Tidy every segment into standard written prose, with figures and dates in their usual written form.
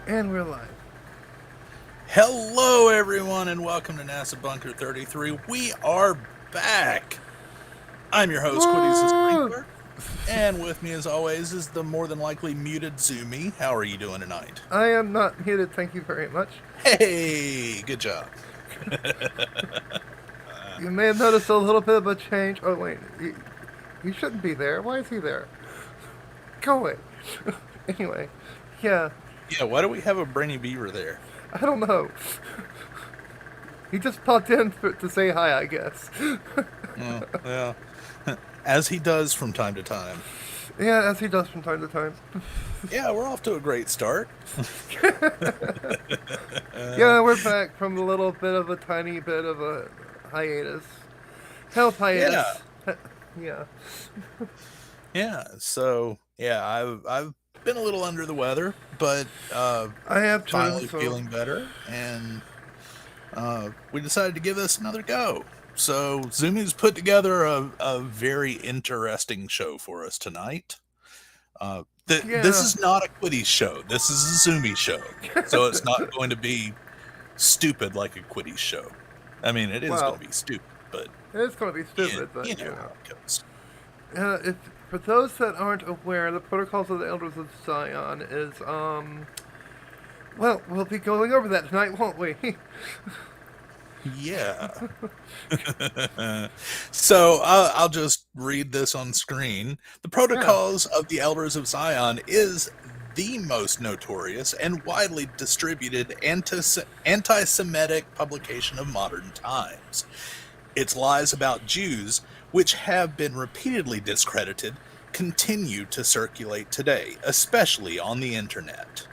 And we're live. Hello, everyone, and welcome to NASA Bunker 33. We are back. I'm your host, Quiddies the Woo! Sprinkler, and with me, as always, is the more than likely muted Zumi. How are you doing tonight? I am not muted, thank you very much. Hey, good job. You may have noticed a little bit of a change. Oh, wait. You shouldn't be there. Why is he there? Go away. Anyway, yeah, Yeah, why do we have a Brainy Beaver there? I don't know. He just popped in to say hi, I guess. Well, as he does from time to time. Yeah, as he does from time to time. Yeah, we're off to a great start. Yeah, we're back from a little bit of a tiny bit of a hiatus. Health Yeah, hiatus. Yeah. I've been a little under the weather, but I have too, finally so. feeling better, and we decided to give this another go. So Zumi's put together a very interesting show for us tonight. This Yeah. is not a Quiddy show. This is a Zumi show. So it's not going to be stupid like a Quiddy show. I mean, it is going Well, to be stupid, but it's going to be stupid, you but know how it goes. if for those that aren't aware, the Protocols of the Elders of Zion is well, we'll be going over that tonight, won't we? Yeah. So I'll just read this on screen. The Yeah. Protocols of the Elders of Zion is the most notorious and widely distributed anti Semitic publication of modern times. Its lies about Jews, which have been repeatedly discredited, continue to circulate today, especially on the internet.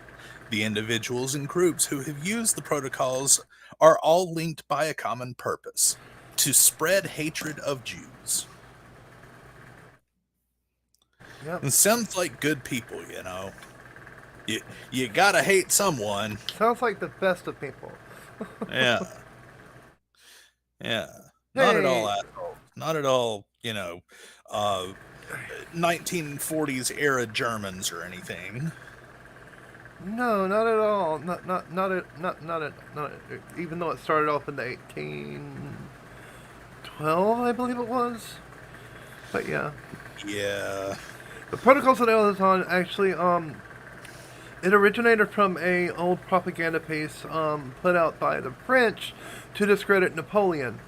The individuals and groups who have used the protocols are all linked by a common purpose: to spread hatred of Jews. Yep. It sounds like good people, you know. You gotta hate someone. Sounds like the best of people. Yeah, yeah. Not at all Hey. assholes. Not at all, uh, 1940s era Germans or anything. No, not at all. Not even though it started off in the 1812, I believe it was. But yeah, Yeah, the Protocols of the Elders on actually it originated from a old propaganda piece put out by the French to discredit Napoleon,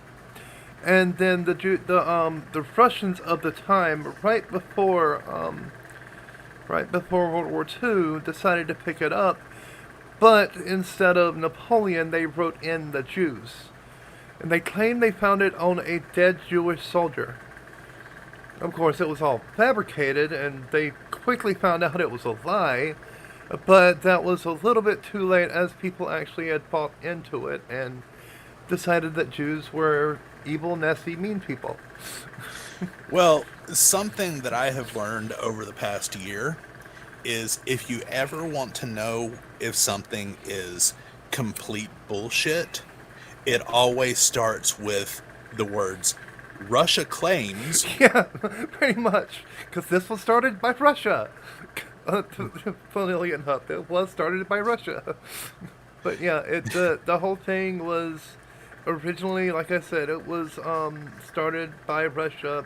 and then the Russians of the time, right before World War II, decided to pick it up, but instead of Napoleon, they wrote in the Jews, and they claimed they found it on a dead Jewish soldier. Of course, it was all fabricated, and they quickly found out it was a lie. But that was a little bit too late, as people actually had bought into it and decided that Jews were evil, nasty, mean people. well, something that I have learned over the past year is if you ever want to know if something is complete bullshit, it always starts with the words Russia claims. Yeah, pretty much. Because this was started by Russia. Funnily enough, it was started by Russia. But yeah, the whole thing was originally, like I said, it was started by Russia.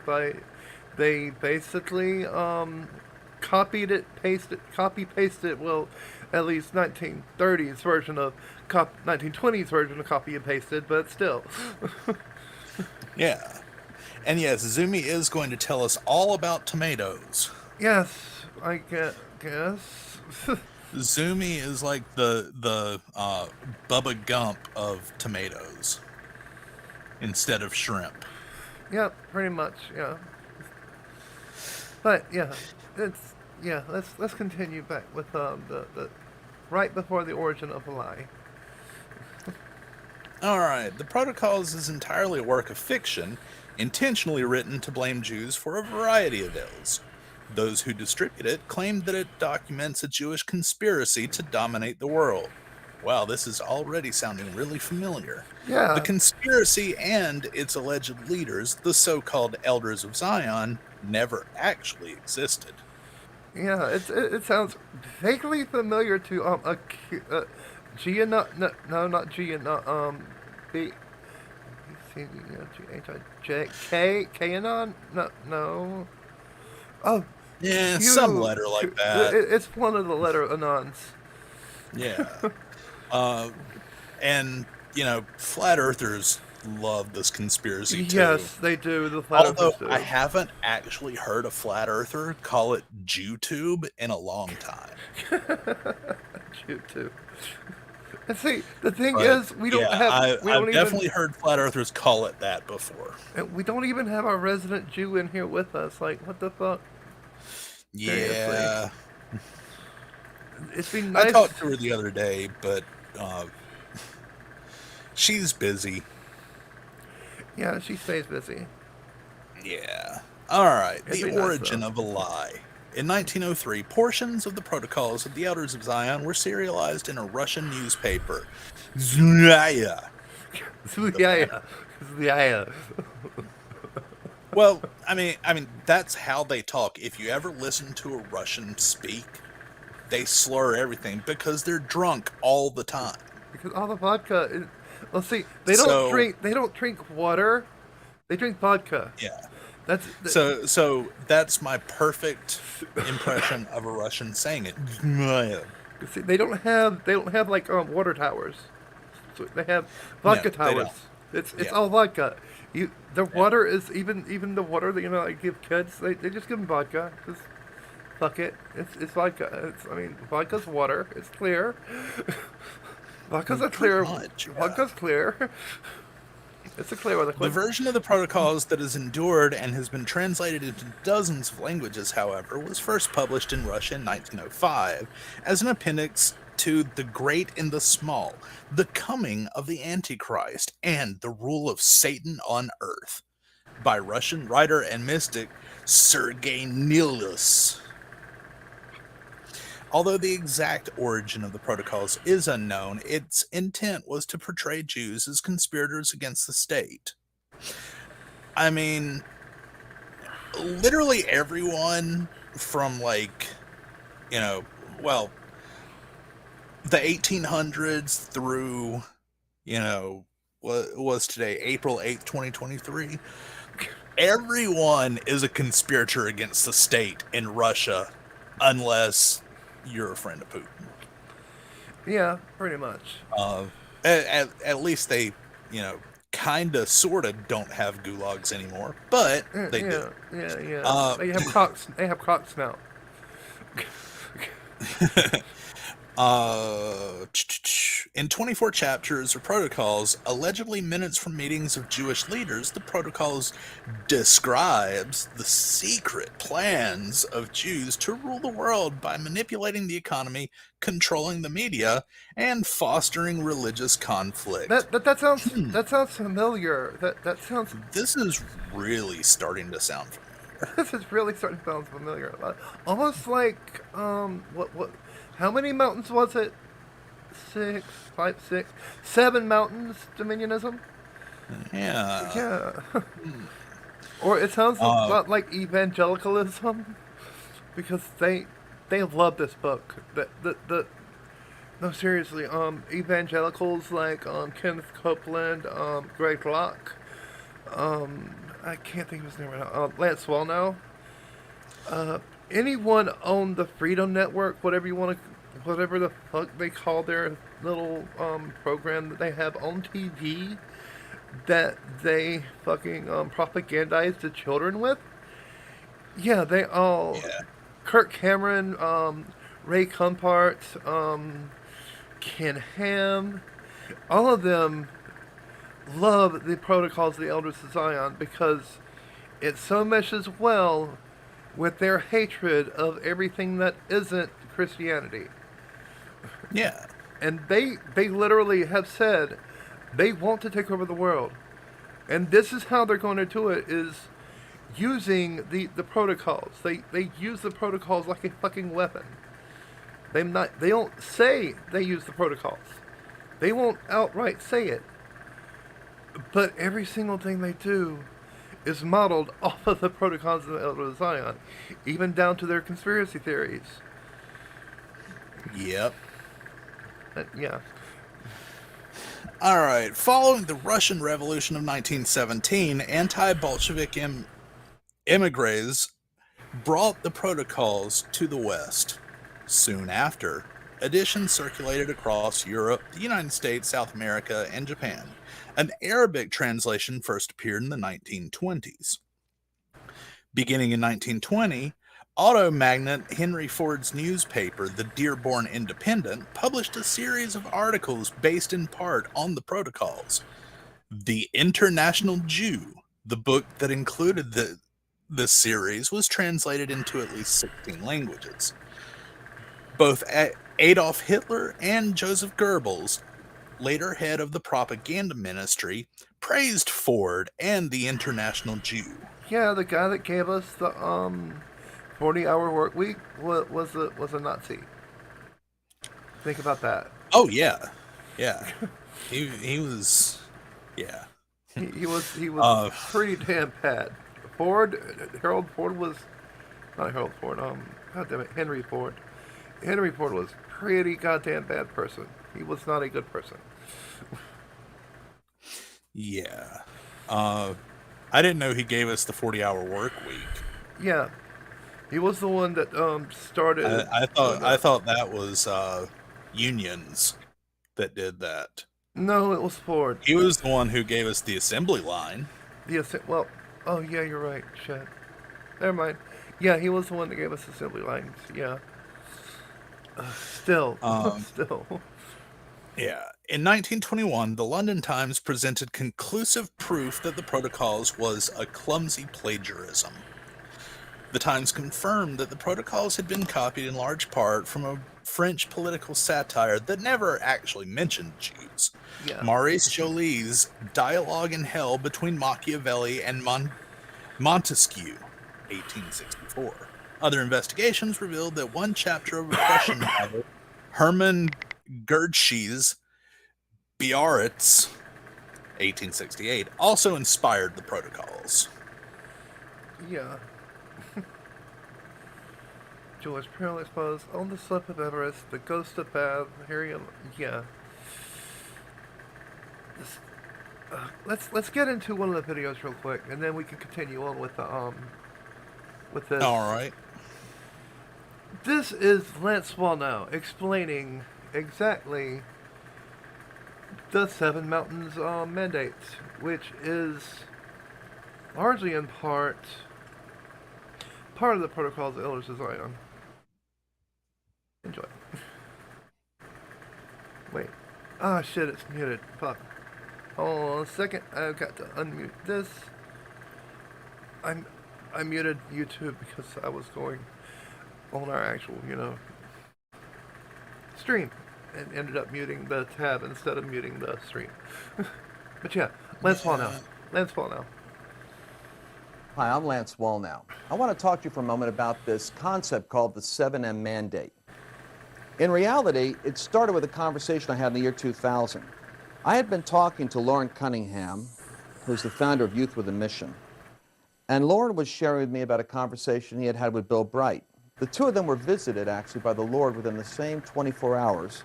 They basically copy pasted. Well, at least 1930s version of 1920s version of copy and pasted, but still. Yeah. And yes, Zumi is going to tell us all about tomatoes. Yes, guess. Zumi is like the Bubba Gump of tomatoes instead of shrimp. Yep, pretty much. Yeah, but yeah, it's yeah. Let's continue back with the right before the origin of a lie. All right, the Protocols is entirely a work of fiction, intentionally written to blame Jews for a variety of ills. Those who distribute it claim that it documents a Jewish conspiracy to dominate the world. Wow, this is already sounding really familiar. The Yeah, conspiracy and its alleged leaders, the so called Elders of Zion, never actually existed. Yeah, it sounds vaguely familiar to Gia, no, not Gia, not B, C, G, H, I, J, K, Qanon, no. Oh, Yeah, some Q, letter like Q, that. it's one of the letter Anons. Yeah. Uh, and, flat earthers love this conspiracy too. Yes, they do. The flat Although earthers I do. haven't actually heard a flat earther call it JewTube in a long time. You too. And see, the thing But is, yeah, we I've don't even, definitely heard flat earthers call it that before. we don't even have our resident Jew in here with us. Like, what the fuck? Seriously, Yeah. it's been I nice. talked to her the other day, but uh, she's busy. Yeah, she stays busy. Yeah. All right. It'd The be nice though. origin of a lie. In 1903, portions of the protocols of the Elders of Zion were serialized in a Russian newspaper. Zhaya. The band. Yeah, yeah. Well, I mean that's how they talk. If you ever listen to a Russian speak, they slur everything because they're drunk all the time. Because all the vodka. Well, see, they don't So, drink. They don't drink water. They drink vodka. yeah. That's So that's my perfect impression of a Russian saying it. Zhaya. see, they don't have like water towers. So they have No, vodka they towers. don't. It's Yeah. all vodka. The Yeah. water is even the water that I give kids. They just give them vodka. Just fuck it. It's vodka. Vodka's water. It's clear. Vodka's a Pretty clear. much. Yeah. Vodka's clear. It's a clear The liquid. version of the protocols that has endured and has been translated into dozens of languages, however, was first published in Russia in 1905 as an appendix to The Great and the Small, The Coming of the Antichrist, and The Rule of Satan on Earth by Russian writer and mystic Sergei Nilus. Although the exact origin of the protocols is unknown, its intent was to portray Jews as conspirators against the state. I mean, literally everyone from you know, well, the 1800s through, what was today, April 8th, 2023, everyone is a conspirator against the state in Russia unless you're a friend of Putin. Yeah, pretty much. Uh, at least they, kind of, sort of don't have gulags anymore, but they do. Yeah. Uh, They have cocks. They have cocks now. in 24 chapters or protocols, allegedly minutes from meetings of Jewish leaders, the protocols describes the secret plans of Jews to rule the world by manipulating the economy, controlling the media, and fostering religious conflict. That sounds familiar. That sounds This is really starting to sound familiar. this is really starting to sound familiar. Almost like what how many mountains was it? Six, five, six, seven mountains dominionism. Yeah. Yeah. Or it sounds a Uh, lot like evangelicalism because they love this book. The no seriously, evangelicals like Kenneth Copeland, Greg Locke, I can't think of his name right now. Lance Swallow. Anyone on the Freedom Network, whatever the fuck they call their little program that they have on TV that they fucking propagandize the children with. Yeah, they all. yeah. Kirk Cameron, Ray Cumpart, Ken Ham, all of them love the protocols of the Elders of Zion because it so meshes well with their hatred of everything that isn't Christianity. Yeah. And they literally have said they want to take over the world. And this is how they're going to do it is using the protocols. They use the protocols like a fucking weapon. They don't say they use the protocols. They won't outright say it. But every single thing they do is modeled off of the protocols of the Elder Zion, even down to their conspiracy theories. Yep. Yeah. All right. Following the Russian Revolution of 1917, anti-Bolshevik emigres brought the protocols to the West. Soon after, editions circulated across Europe, the United States, South America, and Japan. An Arabic translation first appeared in the 1920s. Beginning in 1920, auto magnate Henry Ford's newspaper, the Dearborn Independent, published a series of articles based in part on the protocols. The International Jew, the book that included this series, was translated into at least 16 languages. Both Adolf Hitler and Joseph Goebbels, later head of the propaganda ministry, praised Ford and the International Jew. Yeah, the guy that gave us the 40-hour work week was a Nazi. Think about that. Oh yeah, yeah. He was, yeah. He was Uh, pretty damn bad. Harold Ford was not Harold Ford. God damn it, Henry Ford. Henry Ford was pretty goddamn bad person. He was not a good person. yeah. I didn't know he gave us the 40-hour work week. Yeah, he was the one that started I doing thought I that. thought that was unions that did that. No, it was Ford. He was the one who gave us the assembly line. Well, oh yeah, you're right. Shit. Never mind. Yeah, he was the one that gave us assembly lines. Yeah. Still, Um, still. yeah. In 1921, the London Times presented conclusive proof that the protocols was a clumsy plagiarism. The Times confirmed that the protocols had been copied in large part from a French political satire that never actually mentioned Jews. Yeah. Maurice Joly's Dialogue in Hell between Machiavelli and Montesquieu, 1864. Other investigations revealed that one chapter of a Prussian novel, Hermann Goethe's Biarritz, 1868, also inspired the protocols. Yeah. George Pearl exposed on the slope of Everest, the ghost of Bath, Harry. Yeah. This, let's get into one of the videos real quick, and then we can continue on with this. All right. This is Lance Wallnow explaining exactly the Seven Mountains mandate, which is largely in part of the protocols of Elders of Zion. Enjoy. Wait. Ah, shit, it's muted. Fuck. Hold on a second. I've got to unmute this. I muted YouTube because I was going on our actual, stream and ended up muting the tab instead of muting the stream. But yeah, Lance Wallnow. Lance Wallnow. Hi, I'm Lance Wallnow. I want to talk to you for a moment about this concept called the 7M mandate. In reality, it started with a conversation I had in the year 2000. I had been talking to Lauren Cunningham, who's the founder of Youth with a Mission, and Lauren was sharing with me about a conversation he had had with Bill Bright. The two of them were visited, actually, by the Lord within the same 24 hours,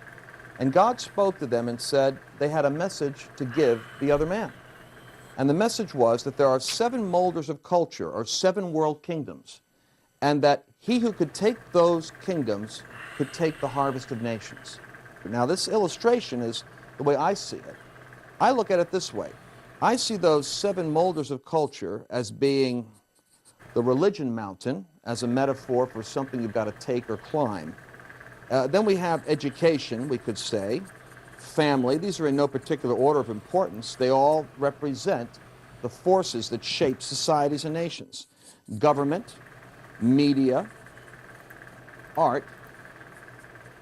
and God spoke to them and said they had a message to give the other man. And the message was that there are 7 molders of culture, or 7 world kingdoms, and that he who could take those kingdoms could take the harvest of nations. Now, this illustration is the way I see it. I look at it this way. I see those 7 molders of culture as being the religion mountain, as a metaphor for something you've got to take or climb. Then we have education, we could say, family. These are in no particular order of importance. They all represent the forces that shape societies and nations. Government, media, art,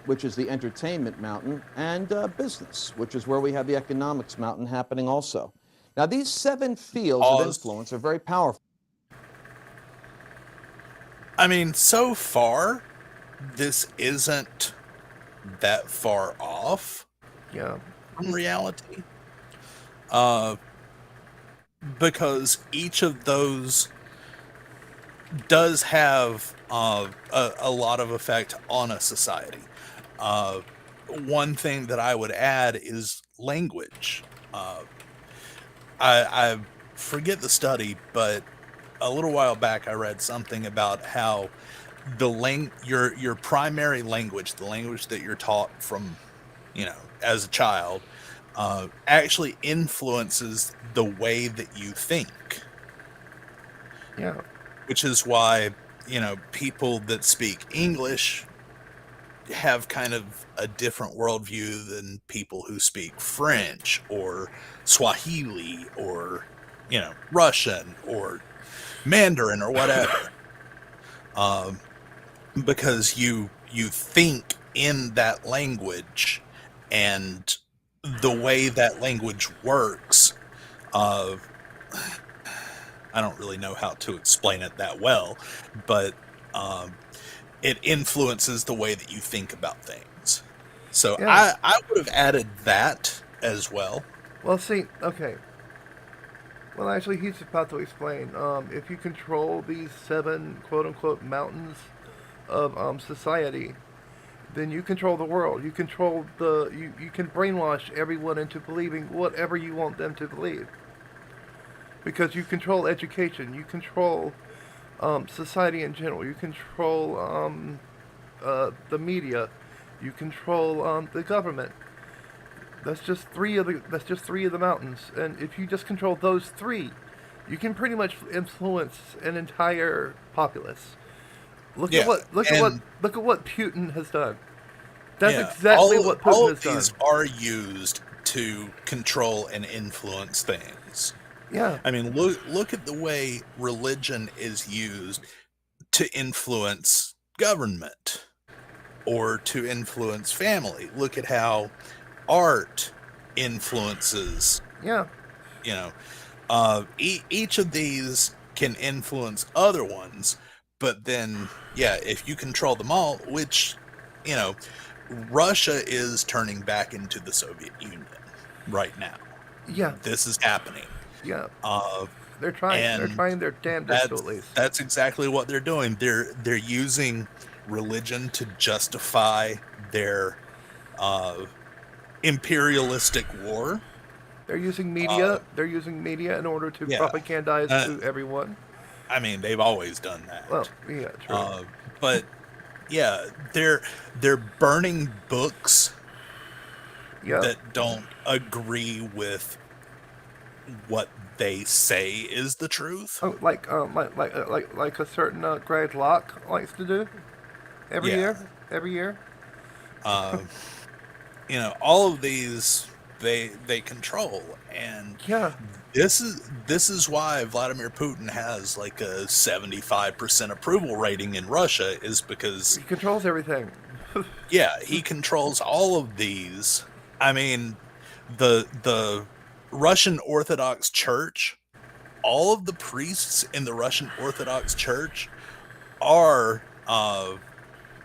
which is the entertainment mountain, and business, which is where we have the economics mountain happening also. Now, these 7 fields of influence are very powerful. I mean, so far, this isn't that far off Yeah. from reality. Uh, because each of those does have a lot of effect on a society. Uh, One thing that I would add is language. Uh, I forget the study, but a little while back I read something about how your primary language, the language that you're taught from, as a child, actually influences the way that you think, Yeah. which is why, people that speak English have kind of a different worldview than people who speak French or Swahili or, Russian or Mandarin or whatever. Um, because you think in that language, and the way that language works, uh, I don't really know how to explain it that well, but um, it influences the way that you think about things. So Yeah. I would have added that as well. Well, see, okay. Well, actually, he's about to explain. If you control these seven quote unquote mountains of society, then you control the world. You control you can brainwash everyone into believing whatever you want them to believe. Because you control education, you control society in general, you control the media, you control the government. That's just three of the mountains, and if you just control those three, you can pretty much influence an entire populace. Yeah, and Look at what Putin has done. That's yeah, exactly what Putin all of has these done. are used to control and influence things. Yeah, I mean, look at the way religion is used to influence government or to influence family. Look at how art influences, yeah, you know, each of these can influence other ones, but then, yeah, if you control them all, which, you know, Russia is turning back into the Soviet Union right now. yeah, This is happening. yeah. Uh, They're trying. They're and trying their damnedest to at that's least. that's exactly what they're doing. They're using religion to justify their uh, imperialistic war. They're using Uh, media. They're using media in order to yeah, propagandize uh, to everyone. I mean they've always done Well, that. yeah, true. Uh, but yeah, they're burning books Yeah. that don't agree with what they say is the truth. Oh, like a certain Greg Locke likes to do every Yeah. year. Every year. Uh, all of these they control, and Yeah. this is why Vladimir Putin has like a 75% approval rating in Russia, is because He controls everything. yeah, he controls all of these. I mean, the Russian Orthodox Church, all of the priests in the Russian Orthodox Church are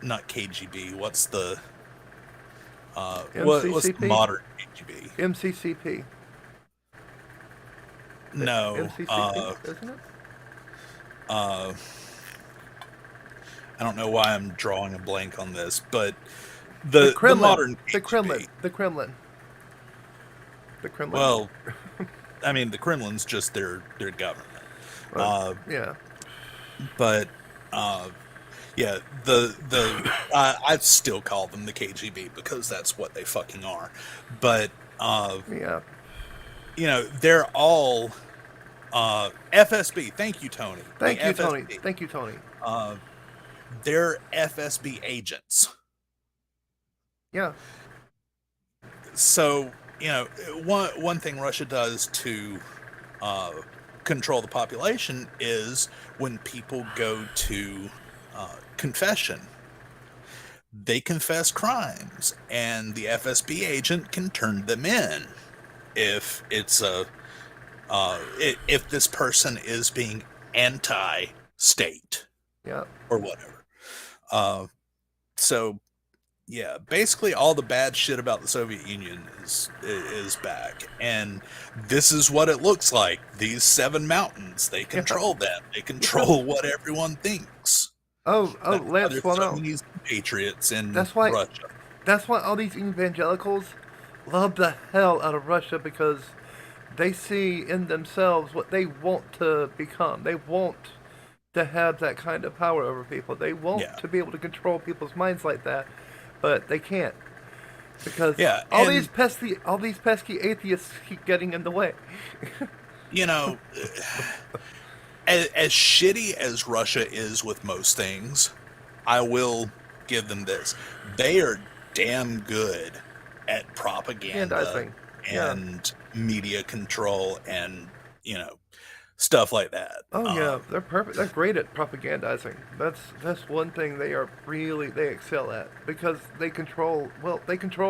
not KGB. What's the MCCP. modern KGB? MCCP. No, MCCP, isn't it? uh, I don't know why I'm drawing a blank on this, but The the Kremlin. modern The KGB. Kremlin. The Kremlin. The Kremlin. Well, I mean the Kremlin's just their government. Uh, Yeah. but yeah, I still call them the KGB because that's what they fucking are. But Yeah. they're all FSB. Thank you, Tony. The Thank you, Tony. FSB. Thank you, Tony. Uh, they're FSB agents. Yeah. So one thing Russia does to uh, control the population is when people go to confession, they confess crimes, and the FSB agent can turn them in if it's if this person is being anti-state Yeah. or whatever. Uh, so Yeah, basically all the bad shit about the Soviet Union is back, and this is what it looks like. These 7 mountains, they Yeah, control them. They yeah. control what everyone thinks. Oh, That's why Lance, there's well, so no. many patriots in That's why, Russia. that's why all these evangelicals love the hell out of Russia because they see in themselves what they want to become. They want to have that kind of power over people. They want Yeah, to be able to control people's minds like that, but they can't because yeah, all these pesky atheists keep getting in the way. you know, as shitty as Russia is with most things, I will give them this: they are damn good at propaganda Agandizing. Yeah. and media control and you know stuff like that. Oh yeah, they're perfect. They're great at propagandizing. That's one thing they excel at because they control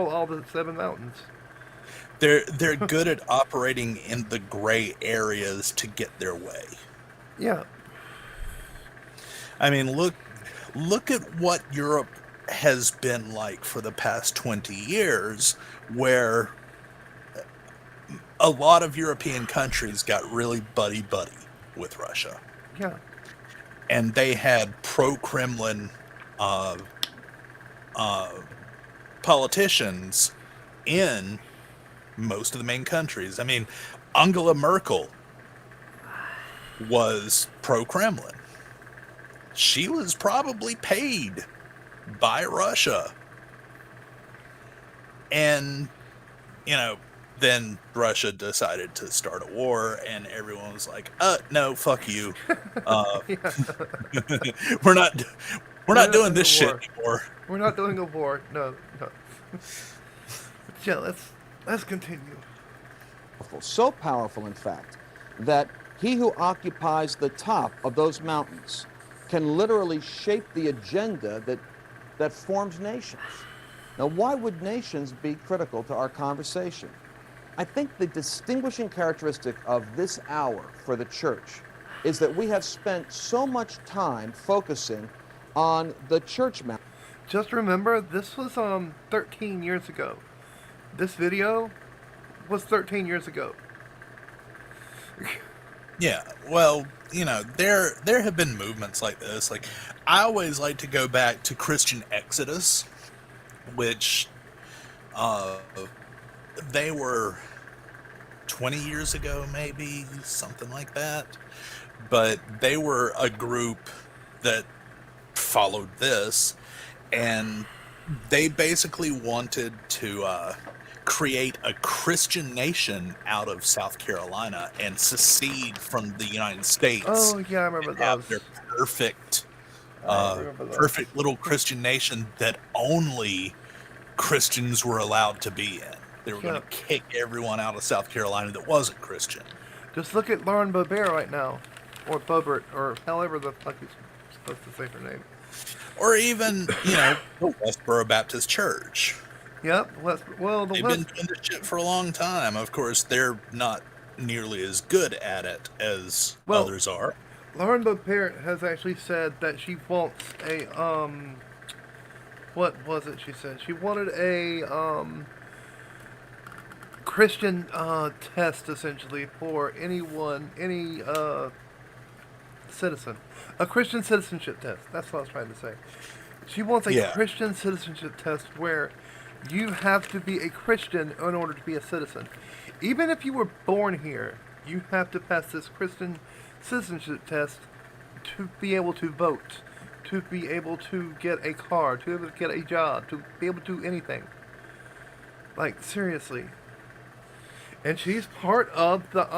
all the 7 mountains. They're good at operating in the gray areas to get their way. Yeah. I mean, look at what Europe has been like for the past 20 years, where a lot of European countries got really buddy buddy with Russia, Yeah. and they had pro Kremlin uh, uh, politicians in most of the main countries. I mean, Angela Merkel was pro Kremlin. She was probably paid by Russia. And, you know, then Russia decided to start a war, and everyone was like, no, fuck you. Uh, Yeah. we're not we're We're not not doing doing a this shit war. anymore. We're not doing a war. No, no. But yeah, let's continue. So powerful, in fact, that he who occupies the top of those mountains can literally shape the agenda that forms nations. Now, why would nations be critical to our conversation? I think the distinguishing characteristic of this hour for the church is that we have spent so much time focusing on the church mountain. Just remember, this was 13 years ago. This video was 13 years ago. Yeah, well, there have been movements like this. Like, I always like to go back to Christian Exodus, which uh, they were 20 years ago, maybe something like that. But they were a group that followed this, and they basically wanted to create a Christian nation out of South Carolina and secede from the United States Oh yeah, I and remember have those. their perfect, I remember those. perfect little Christian nation that only Christians were allowed to be in. They were going Yeah. to kick everyone out of South Carolina that wasn't Christian. Just look at Lauren Boebert right now, or Boebert, or however the fuck he's supposed to say her name. Or even, the Westboro Baptist Church. Yep. Well, the They've been West. doing this shit for a long time. Of course, they're not nearly as good at it as Well, others are. Lauren Boebert has actually said that she wants a What was it? She said she wanted a Christian test essentially for any citizen, a Christian citizenship test. That's what I was trying to say. She wants a Yeah. Christian citizenship test where you have to be a Christian in order to be a citizen. Even if you were born here, you have to pass this Christian citizenship test to be able to vote, to be able to get a car, to be able to get a job, to be able to do anything. Like, seriously. And she's part of the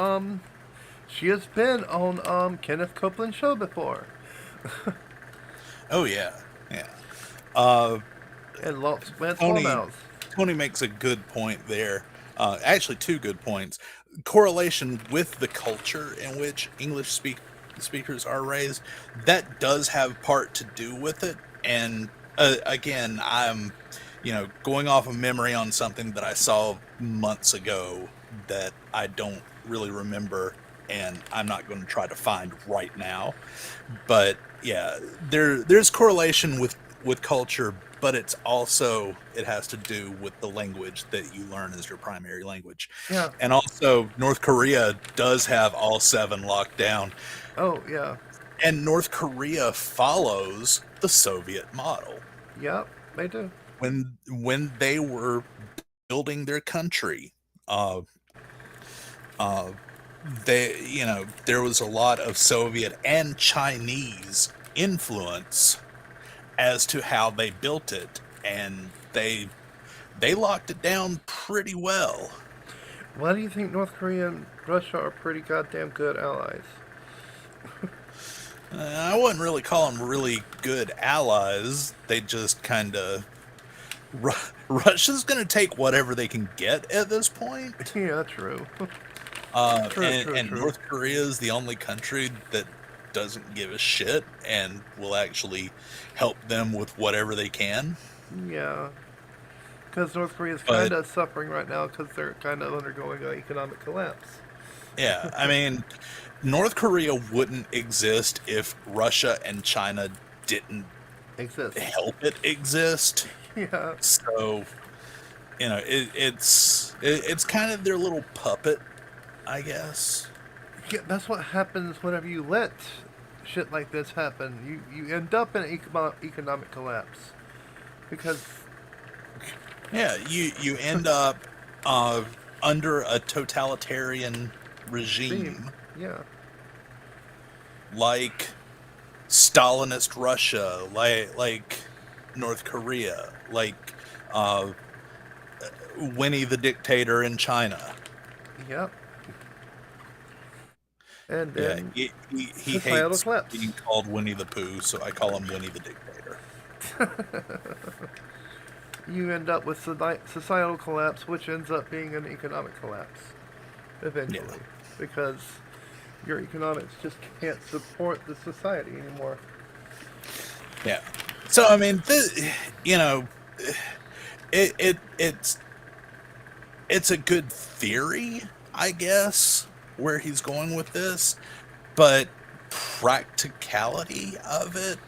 she has been on Kenneth Copeland's show before. Oh yeah, yeah. Uh, And Lance Tony Wallmouth. Tony makes a good point there. Actually, two good points. Correlation with the culture in which speakers are raised. That does have part to do with it. And again, I'm, going off of memory on something that I saw months ago that I don't really remember, and I'm not going to try to find right now. But yeah, there's correlation with culture but it has to do with the language that you learn as your primary language. Yeah. And also, North Korea does have all 7 locked down. Oh, yeah. And North Korea follows the Soviet model. Yep, they do. When they were building their country, uh, uh, there was a lot of Soviet and Chinese influence as to how they built it, and they locked it down pretty well. Why do you think North Korea and Russia are pretty goddamn good allies? I wouldn't really call them really good allies. They just kind of Russia's going to take whatever they can get at this point. Yeah, true. And North Korea is the only country that doesn't give a shit and will actually help them with whatever they can. Yeah. Because North Korea is kind of suffering right now because they're kind of undergoing an economic collapse. Yeah, I mean, North Korea wouldn't exist if Russia and China didn't help it exist. Yeah. So, it's kind of their little puppet, I guess. Yeah, that's what happens whenever you let shit like this happen. You end up in an economic collapse because. Yeah, you end up under a totalitarian regime. Yeah. Like Stalinist Russia, like North Korea, like Winnie the Dictator in China. Yep. And then he hates being called Winnie the Pooh, so I call him Winnie the Dictator. You end up with societal collapse, which ends up being an economic collapse eventually, because your economics just can't support the society anymore. Yeah. So I mean, it's a good theory, I guess, where he's going with this, but practicality of it,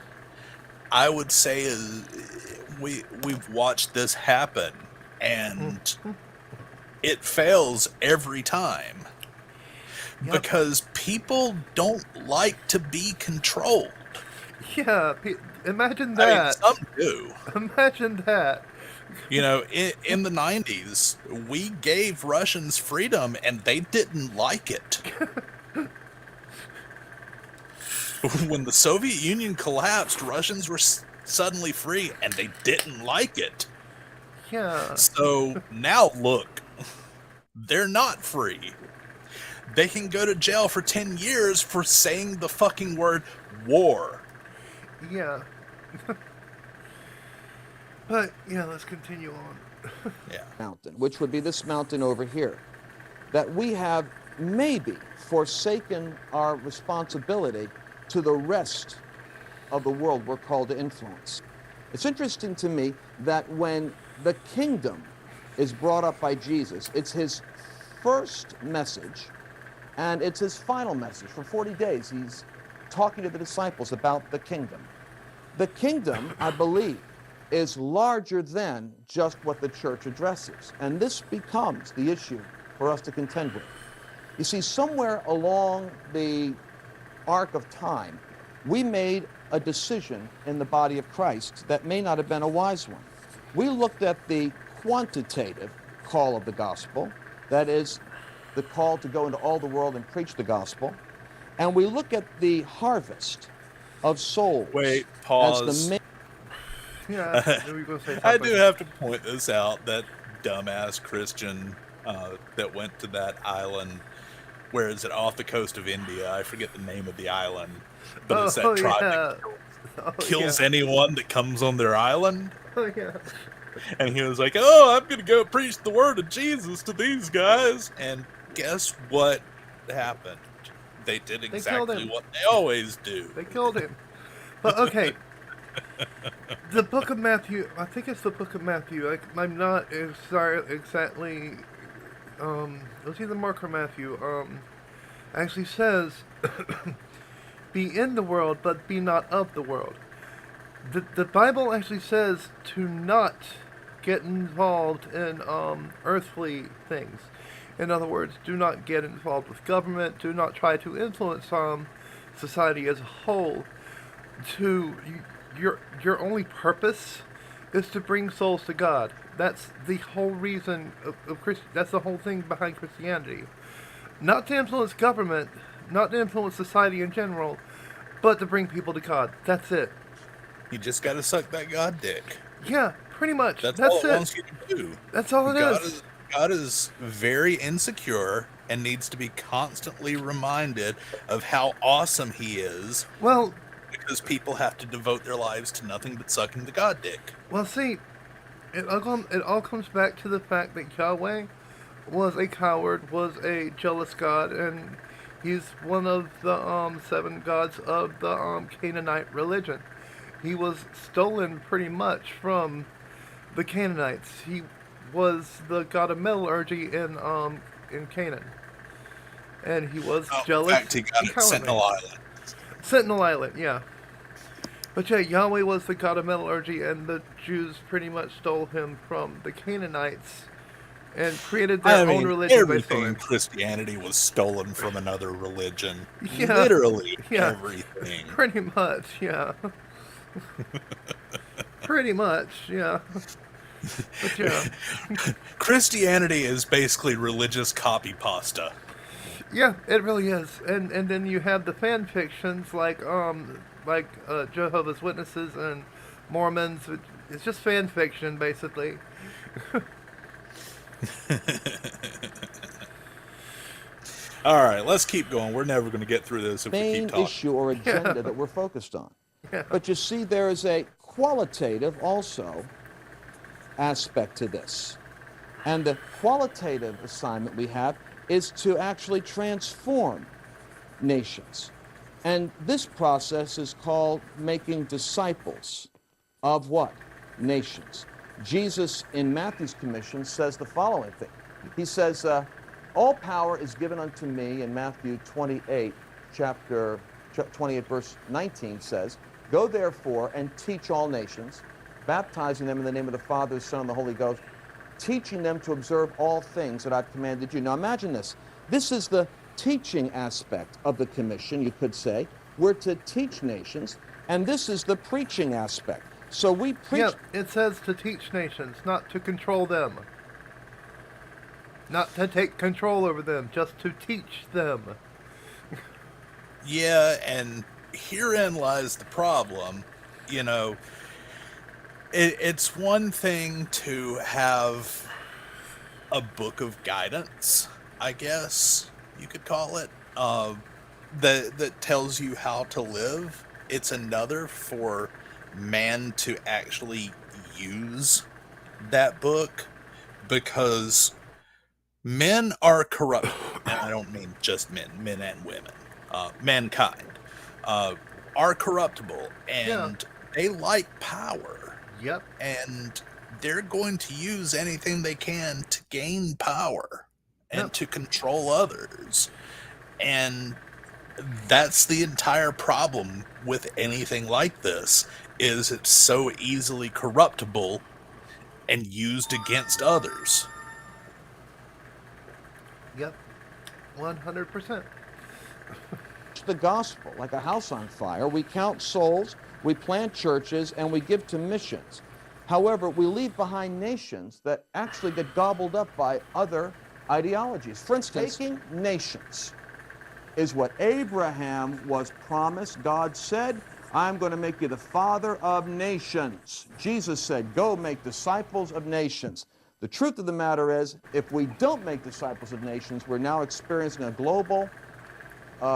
I would say, is we've watched this happen, and it fails every time. Yep. Because people don't like to be controlled. Yeah, imagine that. I mean, some do. Imagine that. In the 90s, we gave Russians freedom, and they didn't like it. When the Soviet Union collapsed, Russians were suddenly free, and they didn't like it. Yeah. So now look, they're not free. They can go to jail for 10 years for saying the fucking word war. Yeah. But, yeah, let's continue on. Yeah. Mountain, which would be this mountain over here, that we have maybe forsaken our responsibility to the rest of the world we're called to influence. It's interesting to me that when the kingdom is brought up by Jesus, it's his first message and it's his final message. For 40 days, he's talking to the disciples about the kingdom. The kingdom, I believe, is larger than just what the church addresses. And this becomes the issue for us to contend with. You see, somewhere along the arc of time, we made a decision in the body of Christ that may not have been a wise one. We looked at the quantitative call of the gospel, that is, the call to go into all the world and preach the gospel, and we look at the harvest of souls. Wait, pause. As the yeah, I do have to point this out, that dumbass Christian that went to that island, where is it, off the coast of India? I forget the name of the island, but it's that tribe that kills anyone that comes on their island. Oh, yeah. And he was like, oh, I'm going to go preach the word of Jesus to these guys. And guess what happened? They did exactly what they always do. They killed him. But, okay. The book of Matthew, I think it's the book of Matthew. I'm not exactly, it was either Mark or Matthew, actually says, be in the world, but be not of the world. The Bible actually says to not get involved in earthly things. In other words, do not get involved with government. Do not try to influence society as a whole. To your only purpose is to bring souls to God. That's the whole reason of That's the whole thing behind Christianity. Not to influence government, not to influence society in general, but to bring people to God. That's it. You just got to suck that God dick. Yeah, pretty much. That's all That's it it. wants you to do. That's all it God is. is God is very insecure and needs to be constantly reminded of how awesome he is Well, because people have to devote their lives to nothing but sucking the God dick. see, it all comes back to the fact that Yahweh was a coward, was a jealous God, and he's one of the seven gods of the Canaanite religion. He was stolen pretty much from the Canaanites. He was the god of metallurgy in Canaan, and he was Oh, in jealous fact, he got and it cowardly. Sentinel Island. Sentinel Island, yeah. But yeah, Yahweh was the god of metallurgy, and the Jews pretty much stole him from the Canaanites and created their I own mean, religion based everything on in him. Christianity was stolen from another religion. Yeah, Literally yeah, everything. pretty much, yeah. Pretty much, yeah. But yeah, Christianity is basically religious copy pasta. yeah, it really is. And then you have the fan fictions like Jehovah's Witnesses and Mormons. It's just fan fiction basically. All right, let's keep going. We're never going to get through this if we keep Main talking. issue or agenda Yeah. that we're focused on. Yeah. But you see, there is a qualitative also aspect to this. And the qualitative assignment we have is to actually transform nations. And this process is called making disciples of what? Nations. Jesus in Matthew's commission says the following thing. He says, all power is given unto me in Matthew 28, chapter 28, verse 19 says, go therefore and teach all nations, baptizing them in the name of the Father, the Son, and the Holy Ghost, teaching them to observe all things that I've commanded you. Now imagine this. This is the teaching aspect of the commission, you could say. We're to teach nations, and this is the preaching aspect. So we preach. Yeah, it says to teach nations, not to control them. Not to take control over them, just to teach them. Yeah, and herein lies the problem. You know, it's one thing to have a book of guidance, I guess you could call it, that tells you how to live. It's another for man to actually use that book, because men are corrupt, and I don't mean just men and women. Mankind are corruptible, Yeah. and they like power, Yep. and they're going to use anything they can to gain power and Yep. to control others. And that's the entire problem with anything like this, is it's so easily corruptible and used against others. Yep. 100%. The gospel like a house on fire. We count souls, we plant churches, and we give to missions. However, we leave behind nations that actually get gobbled up by other ideologies. For instance, taking nations is what Abraham was promised. God said, I'm going to make you the father of nations. Jesus said, go make disciples of nations. The truth of the matter is, if we don't make disciples of nations, we're now experiencing a global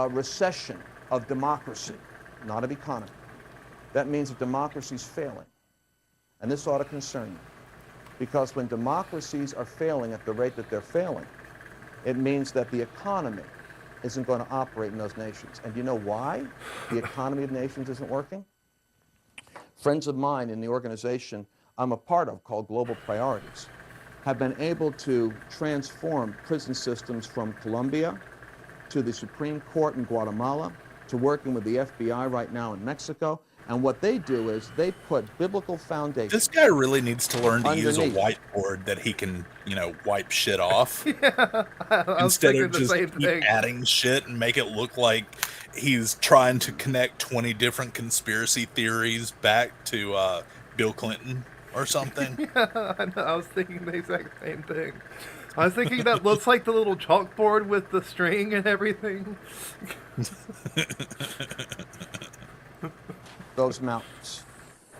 recession of democracy, not of economy. That means that democracy is failing. And this ought to concern you. Because when democracies are failing at the rate that they're failing, it means that the economy isn't going to operate in those nations. And do you know why the economy of nations isn't working? Friends of mine in the organization I'm a part of, called Global Priorities, have been able to transform prison systems from Colombia to the Supreme Court in Guatemala, to working with the FBI right now in Mexico, And what they do is they put biblical foundations. This guy really needs to learn to use a underneath. whiteboard that he can, wipe shit off. I was Instead thinking of the just same keep thing. adding shit and make it look like he's trying to connect 20 different conspiracy theories back to Bill Clinton or something. Yeah, I know. I was thinking the exact same thing. I was thinking that looks like the little chalkboard with the string and everything. Those mountains.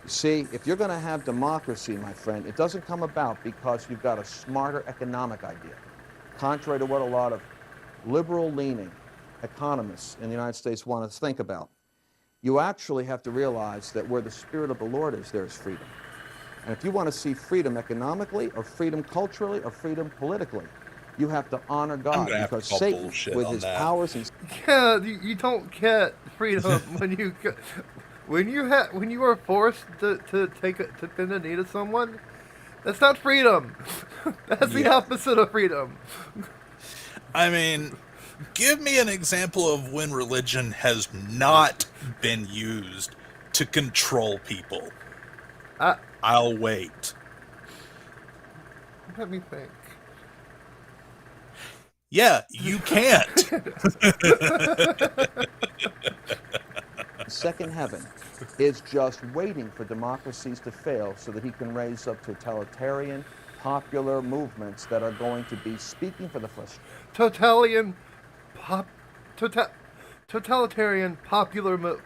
You see, if you're going to have democracy, my friend, it doesn't come about because you've got a smarter economic idea. Contrary to what a lot of liberal-leaning economists in the United States want to think about. You actually have to realize that where the Spirit of the Lord is, there is freedom. And if you want to see freedom economically, or freedom culturally, or freedom politically, you have to honor God, because Satan, with his powers and... Yeah, you don't get freedom when you are forced to bend the knee to someone. That's not freedom. That's the opposite of freedom. I mean, give me an example of when religion has not been used to control people. I'll wait. Let me think. Yeah, you can't. Second heaven is just waiting for democracies to fail so that he can raise up totalitarian, popular movements that are going to be speaking for the flesh. Totalitarian popular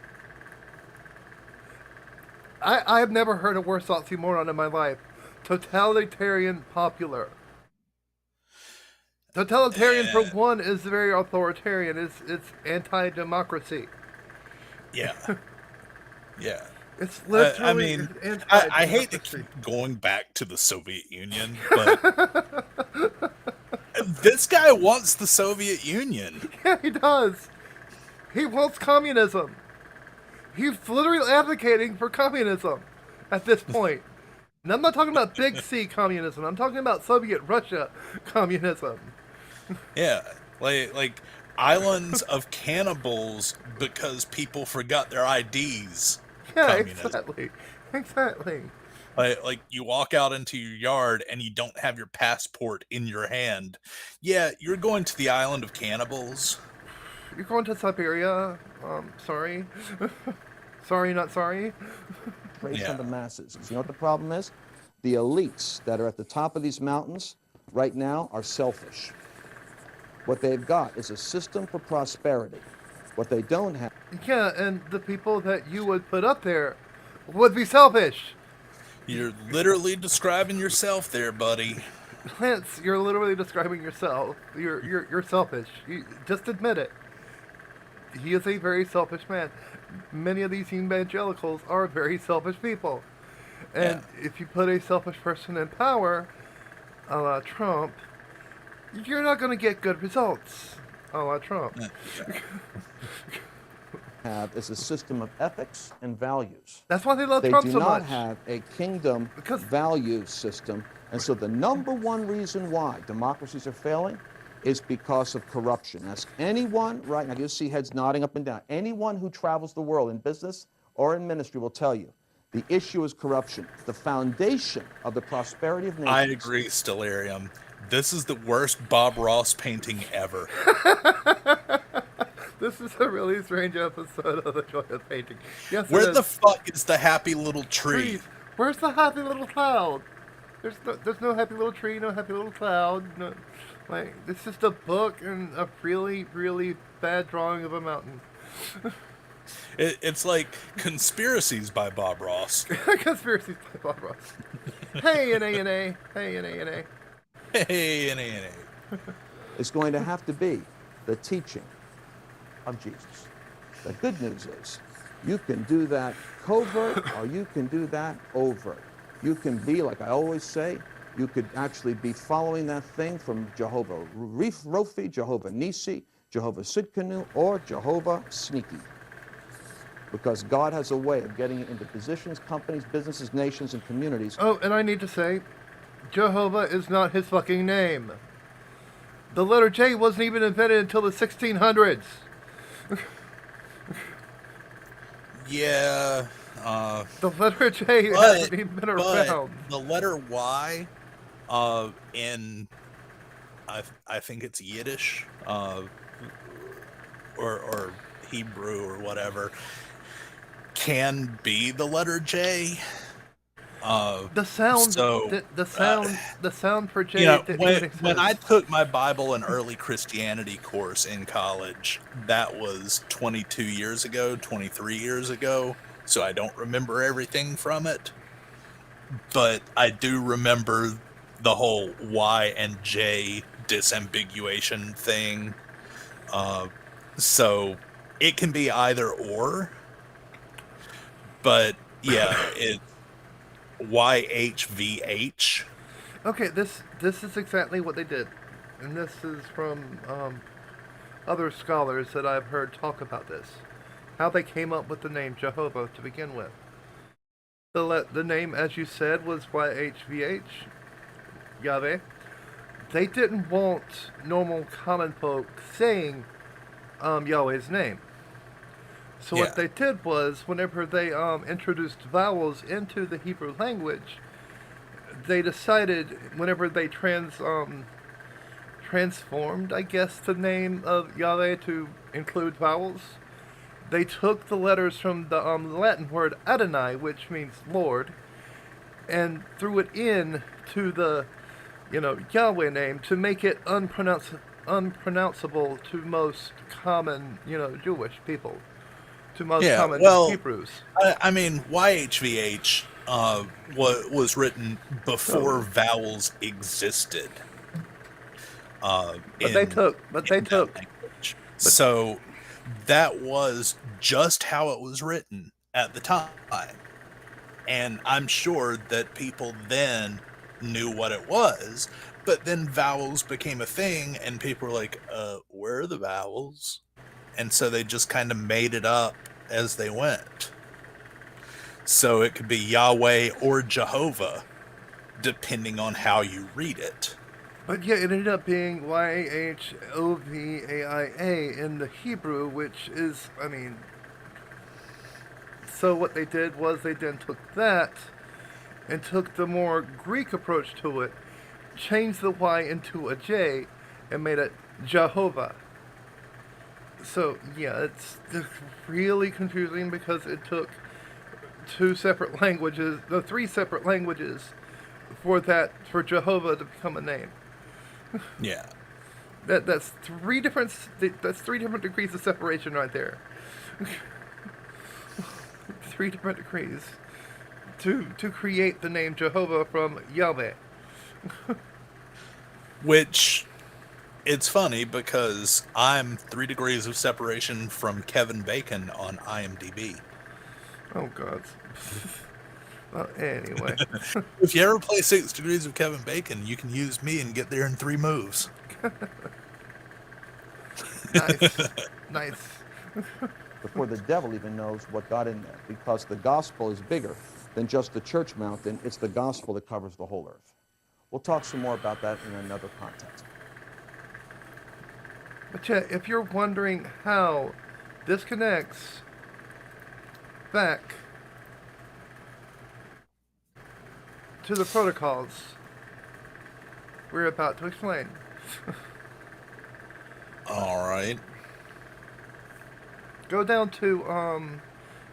I have never heard a worse oxymoron in my life. Totalitarian popular. Totalitarian, for one, is very authoritarian. It's anti-democracy. Yeah. Yeah. It's literally I hate to keep going back to the Soviet Union, but this guy wants the Soviet Union. Yeah, he does. He wants communism. He's literally advocating for communism at this point. And I'm not talking about big C communism. I'm talking about Soviet Russia communism. Yeah, like islands of cannibals because people forgot their IDs. Yeah, communism. Exactly. Like you walk out into your yard and you don't have your passport in your hand. Yeah, you're going to the island of cannibals. You're going to Siberia. Sorry. Sorry, not sorry. Race on the masses. You know what the problem is? The elites that are at the top of these mountains right now are selfish. What they've got is a system for prosperity. What they don't have... Yeah, and the people that you would put up there would be selfish. You're literally describing yourself there, buddy. Lance, you're literally describing yourself. You're selfish. You just admit it. He is a very selfish man. Many of these evangelicals are very selfish people. And if you put a selfish person in power, a la Trump, you're not going to get good results, a la Trump. Have is a system of ethics and values. That's why they love Trump so much. They do not have a kingdom value system. And so the number one reason why democracies are failing is because of corruption. Ask anyone right now, you see heads nodding up and down. Anyone who travels the world in business or in ministry will tell you the issue is corruption. The foundation of the prosperity of nations. I agree, Stellarium. This is the worst Bob Ross painting ever. This is a really strange episode of The Joy of Painting. Yes, where the fuck is the happy little tree? Trees. Where's the happy little cloud? There's no happy little tree, no happy little cloud. No, like, it's just a book and a really, really bad drawing of a mountain. It's like Conspiracies by Bob Ross. Conspiracies by Bob Ross. Hey, N-A-N-A. Hey, N-A-N-A. Hey, N-A-N-A. It's going to have to be the teaching of Jesus. The good news is you can do that covert or you can do that overt. You can be, like I always say, you could actually be following that thing from Jehovah Rofi, Jehovah Nisi, Jehovah Sidkenu, or Jehovah Sneaky. Because God has a way of getting into positions, companies, businesses, nations, and communities. Oh, and I need to say, Jehovah is not his fucking name. The letter J wasn't even invented until the 1600s. Yeah. The letter J But hasn't even been but around. the letter Y, in I think it's Yiddish, or Hebrew or whatever, can be the letter J. The sound, So, the sound for you J know, didn't even when I exist. took my Bible and early Christianity course in college, that was 22 years ago, 23 years ago. So I don't remember everything from it, but I do remember the whole Y and J disambiguation thing. Uh, so it can be either or, but yeah, it's YHVH. Okay, this is exactly what they did, and this is from other scholars that I've heard talk about this. How they came up with the name Jehovah to begin with. The name, as you said, was YHVH, Yahweh. They didn't want normal common folk saying Yahweh's name. So what Yeah. they did was, whenever they introduced vowels into the Hebrew language, they decided whenever they transformed, I guess, the name of Yahweh to include vowels, they took the letters from the Latin word Adonai, which means Lord, and threw it in to the Yahweh name to make it unpronounceable to most common Jewish people, to most Yeah. common Well, Hebrews. I mean, YHVH was written before Oh, vowels existed but they in took, but they that took, language. but So that was just how it was written at the time. And I'm sure that people then knew what it was, but then vowels became a thing, and people were like, where are the vowels? And so they just kind of made it up as they went. So it could be Yahweh or Jehovah, depending on how you read it. But yeah, it ended up being Yhovaia in the Hebrew, which is, I mean, so what they did was they then took that and took the more Greek approach to it, changed the Y into a J, and made it Jehovah. So yeah, it's really confusing because it took two separate languages, no, three separate languages, for Jehovah to become a name. Yeah. That's three different degrees of separation right there. Three different degrees to create the name Jehovah from Yahweh. Which, it's funny because I'm 3 degrees of separation from Kevin Bacon on IMDb. Oh God. Well, anyway, If you ever play 6 degrees of Kevin Bacon, you can use me and get there in 3 moves. nice, nice. before the devil even knows what got in there, because the gospel is bigger than just the church mountain. It's the gospel that covers the whole earth. We'll talk some more about that in another context. But yeah, if you're wondering how this connects back to the protocols we're about to explain. All right. Go down to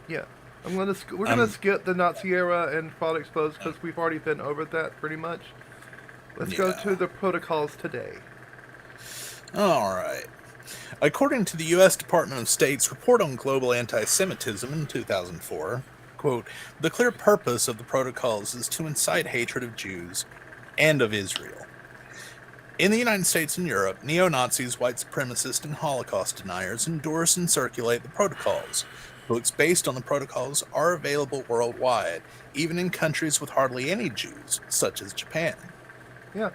yeah. We're gonna skip the Nazi era and fraud exposed because we've already been over that pretty much. Let's go Yeah. to the protocols today. All right. According to the U.S. Department of State's report on global anti-Semitism in 2004, quote, the clear purpose of the protocols is to incite hatred of Jews and of Israel. In the United States and Europe, neo-Nazis, white supremacists, and Holocaust deniers endorse and circulate the protocols. Books based on the protocols are available worldwide, even in countries with hardly any Jews, such as Japan. Yeah.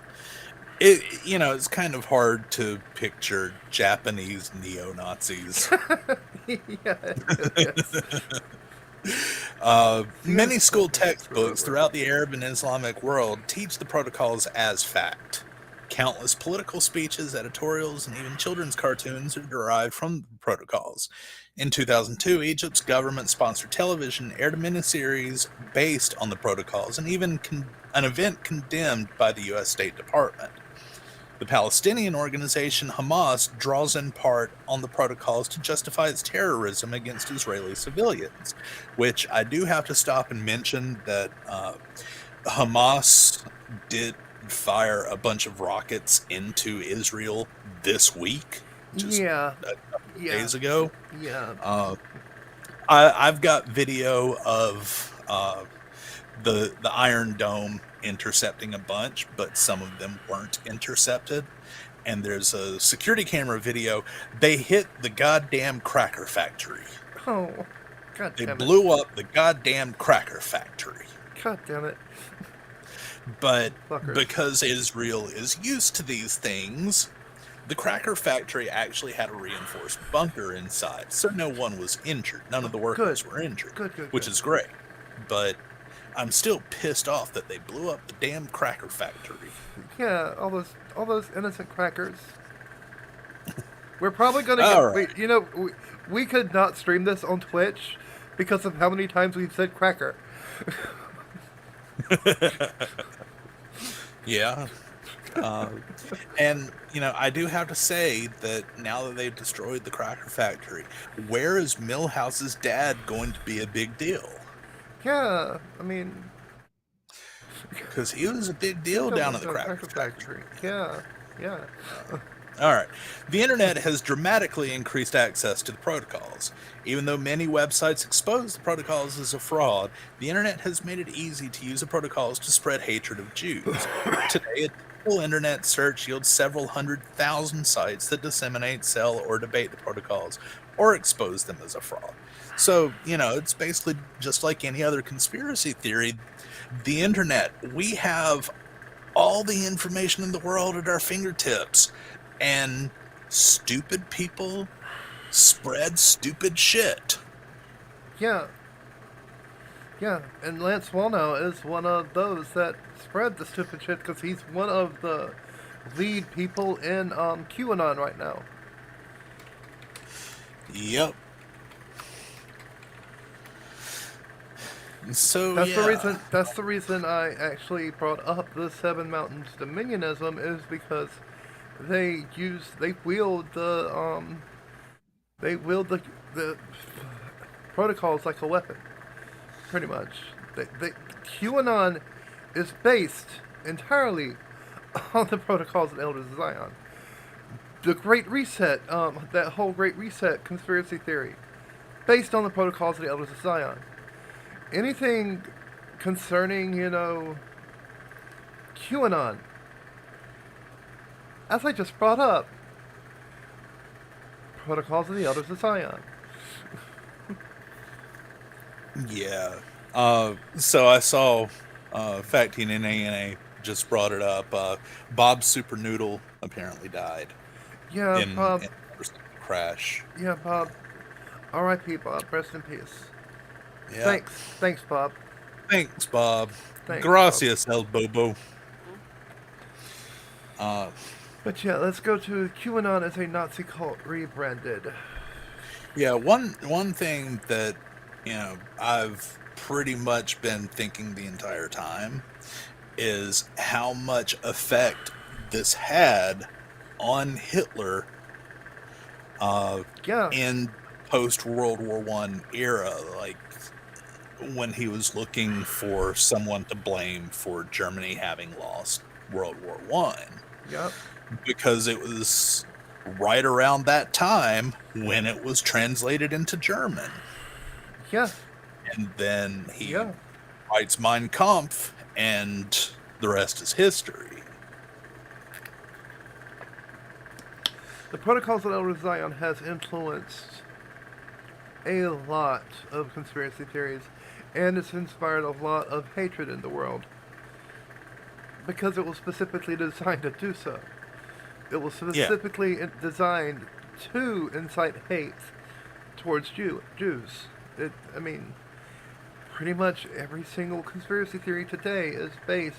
It's kind of hard to picture Japanese neo-Nazis. Yeah, it really is. Many school Screw textbooks over. throughout the Arab and Islamic world teach the protocols as fact. Countless political speeches, editorials, and even children's cartoons are derived from the protocols. In 2002, Egypt's government-sponsored television aired a miniseries based on the protocols and even an event condemned by the U.S. State Department. The Palestinian organization Hamas draws in part on the protocols to justify its terrorism against Israeli civilians, which I do have to stop and mention that Hamas did fire a bunch of rockets into Israel this week, just Yeah. a couple of Yeah. days ago. Yeah. I've got video of the Iron Dome intercepting a bunch, but some of them weren't intercepted. And there's a security camera video. They hit the goddamn cracker factory. Oh, God They damn it. blew up the goddamn cracker factory. God damn it. But Fuckers. because Israel is used to these things, the cracker factory actually had a reinforced bunker inside, so no one was injured. None of the workers were injured, Good. which is great. But I'm still pissed off that they blew up the damn cracker factory. Yeah, all those innocent crackers. We're probably gonna All get. right. We could not stream this on Twitch because of how many times we've said cracker. Yeah. And, I do have to say that now that they've destroyed the cracker factory, where is Milhouse's dad going to be a big deal? Yeah, I mean, Because he was a big deal down at the cracker factory. Yeah. All right. The internet has dramatically increased access to the protocols. Even though many websites expose the protocols as a fraud, the internet has made it easy to use the protocols to spread hatred of Jews. Today, a typical internet search yields several 100,000 sites that disseminate, sell, or debate the protocols, or expose them as a fraud. So, it's basically just like any other conspiracy theory. The internet, we have all the information in the world at our fingertips. And stupid people spread stupid shit. Yeah, and Lance Wallnau is one of those that spread the stupid shit because he's one of the lead people in QAnon right now. Yep. So That's yeah. That's the reason I actually brought up the Seven Mountains Dominionism is because they wield the protocols like a weapon, pretty much. QAnon is based entirely on the protocols of the Elders of Zion. The Great Reset, that whole Great Reset conspiracy theory, based on the protocols of the Elders of Zion. Anything concerning, QAnon, as I just brought up, protocols of the Elders of Zion. Yeah. So I saw Facting NANA just brought it up. Bob Super Noodle apparently died Yeah, in Bob. a crash. Yeah, Bob. R.I.P. Bob. Rest in peace. Yeah. Thanks, Bob. Thanks, Bob. Thanks, Gracias, El Bobo. But yeah, let's go to QAnon as a Nazi cult rebranded. Yeah, one thing that I've pretty much been thinking the entire time is how much effect this had on Hitler in post World War I era, like when he was looking for someone to blame for Germany having lost World War I. Yep. Because it was right around that time when it was translated into German. Yeah. And then he writes Mein Kampf, and the rest is history. The Protocols of Elders of Zion has influenced a lot of conspiracy theories, and it's inspired a lot of hatred in the world. Because it was specifically designed to do so. It was specifically designed to incite hate towards Jews. Pretty much every single conspiracy theory today is based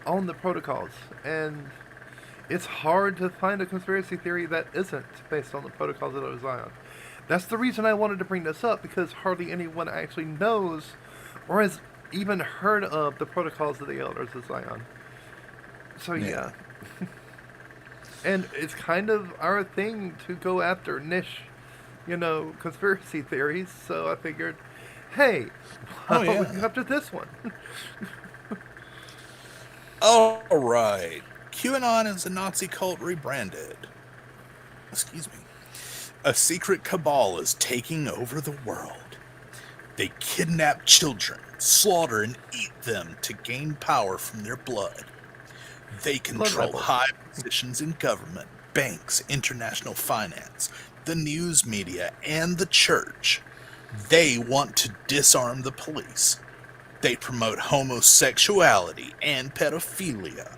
on the protocols. And It's hard to find a conspiracy theory that isn't based on the protocols of Zion. That's the reason I wanted to bring this up, because hardly anyone actually knows or has even heard of the protocols of the Elders of Zion. So Yeah. yeah, and it's kind of our thing to go after niche, conspiracy theories. So I figured, hey, why Oh, don't we yeah. go after this one? All right. QAnon is a Nazi cult rebranded. Excuse me. A secret cabal is taking over the world. They kidnap children, slaughter and eat them to gain power from their blood. They Blood control libel. high positions in government, banks, international finance, the news media, and the church. They want to disarm the police. They promote homosexuality and pedophilia.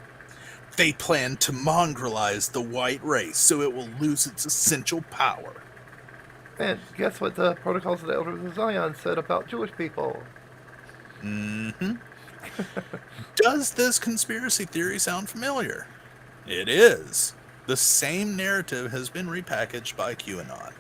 They plan to mongrelize the white race so it will lose its essential power. And guess what the protocols of the Elders of Zion said about Jewish people? Hmm. Does this conspiracy theory sound familiar? It is. The same narrative has been repackaged by QAnon.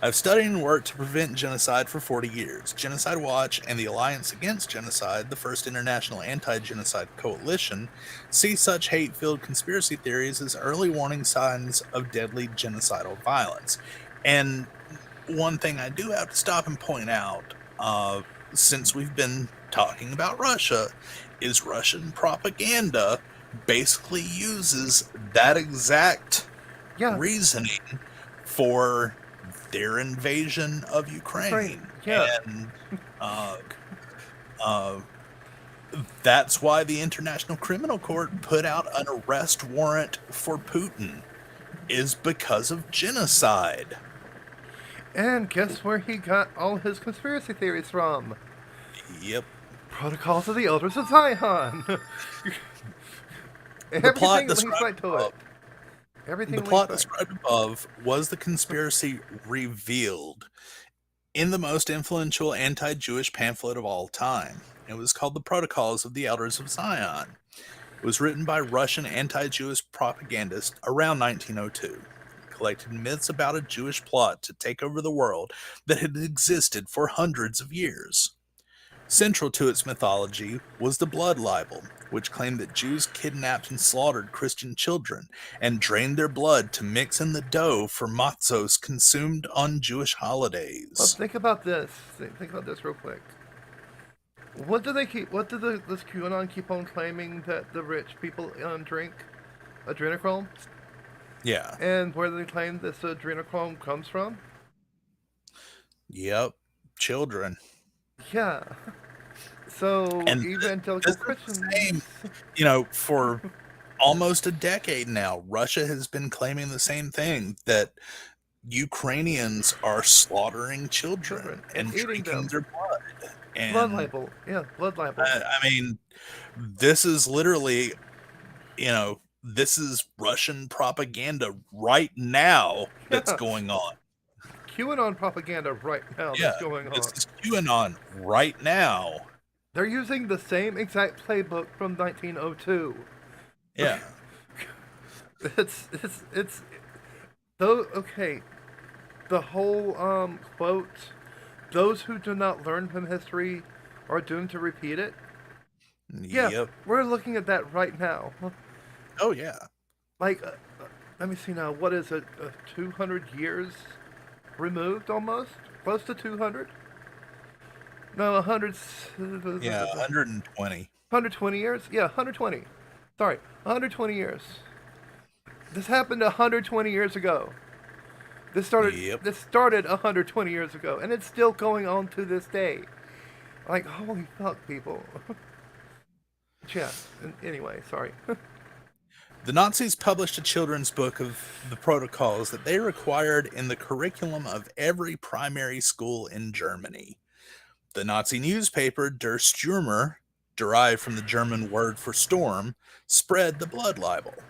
I've studied and worked to prevent genocide for 40 years. Genocide Watch and the Alliance Against Genocide, the first international anti genocide coalition, see such hate filled conspiracy theories as early warning signs of deadly genocidal violence. And one thing I do have to stop and point out, since we've been talking about Russia, is Russian propaganda basically uses that exact Yeah, reasoning for their invasion of Ukraine. Ukraine. Yeah, And uh, uh, that's why the International Criminal Court put out an arrest warrant for Putin, is because of genocide. and guess where he got all his conspiracy theories from? Yep. Protocols of the Elders of Zion. The plot Everything links described right to above it. Everything The links plot back. described above was the conspiracy revealed in the most influential anti Jewish pamphlet of all time. It was called The Protocols of the Elders of Zion. It was written by Russian anti Jewish propagandists around 1902. It collected myths about a Jewish plot to take over the world that had existed for hundreds of years. Central to its mythology was the blood libel, which claimed that Jews kidnapped and slaughtered Christian children and drained their blood to mix in the dough for matzos consumed on Jewish Well, holidays. think about this. Think about this real quick. What do they keep? What do this QAnon keep on claiming that the rich people drink? Adrenochrome. Yeah. And where do they claim this adrenochrome comes from? Yep. Children. Yeah. So And evangelical this is the Christians. same, for almost a decade now, Russia has been claiming the same thing, that Ukrainians are slaughtering Children children and and eating drinking them. their blood. Blood And libel. Yeah, blood libel. I mean, this is literally, this is Russian propaganda right now that's Yeah. going on. QAnon propaganda right now Yeah, that's going this on. is QAnon right now. They're using the same exact playbook from 1902. Yeah. It's though okay. The whole quote, "Those who do not learn from history are doomed to repeat it." Yeah, Yep. we're looking at that right now. Oh, yeah. Like, let me see now. What is it? 200 years removed, almost close to 200. No, 100. Yeah, 120. 120 years. Yeah, 120. Sorry, 120 years. This happened 120 years ago. This started. Yep. This started 120 years ago, and it's still going on to this day. Like, holy fuck, people. Yeah. Anyway, sorry. The Nazis published a children's book of the protocols that they required in the curriculum of every primary school in Germany. The Nazi newspaper Der Stürmer, derived from the German word for storm, spread the blood libel.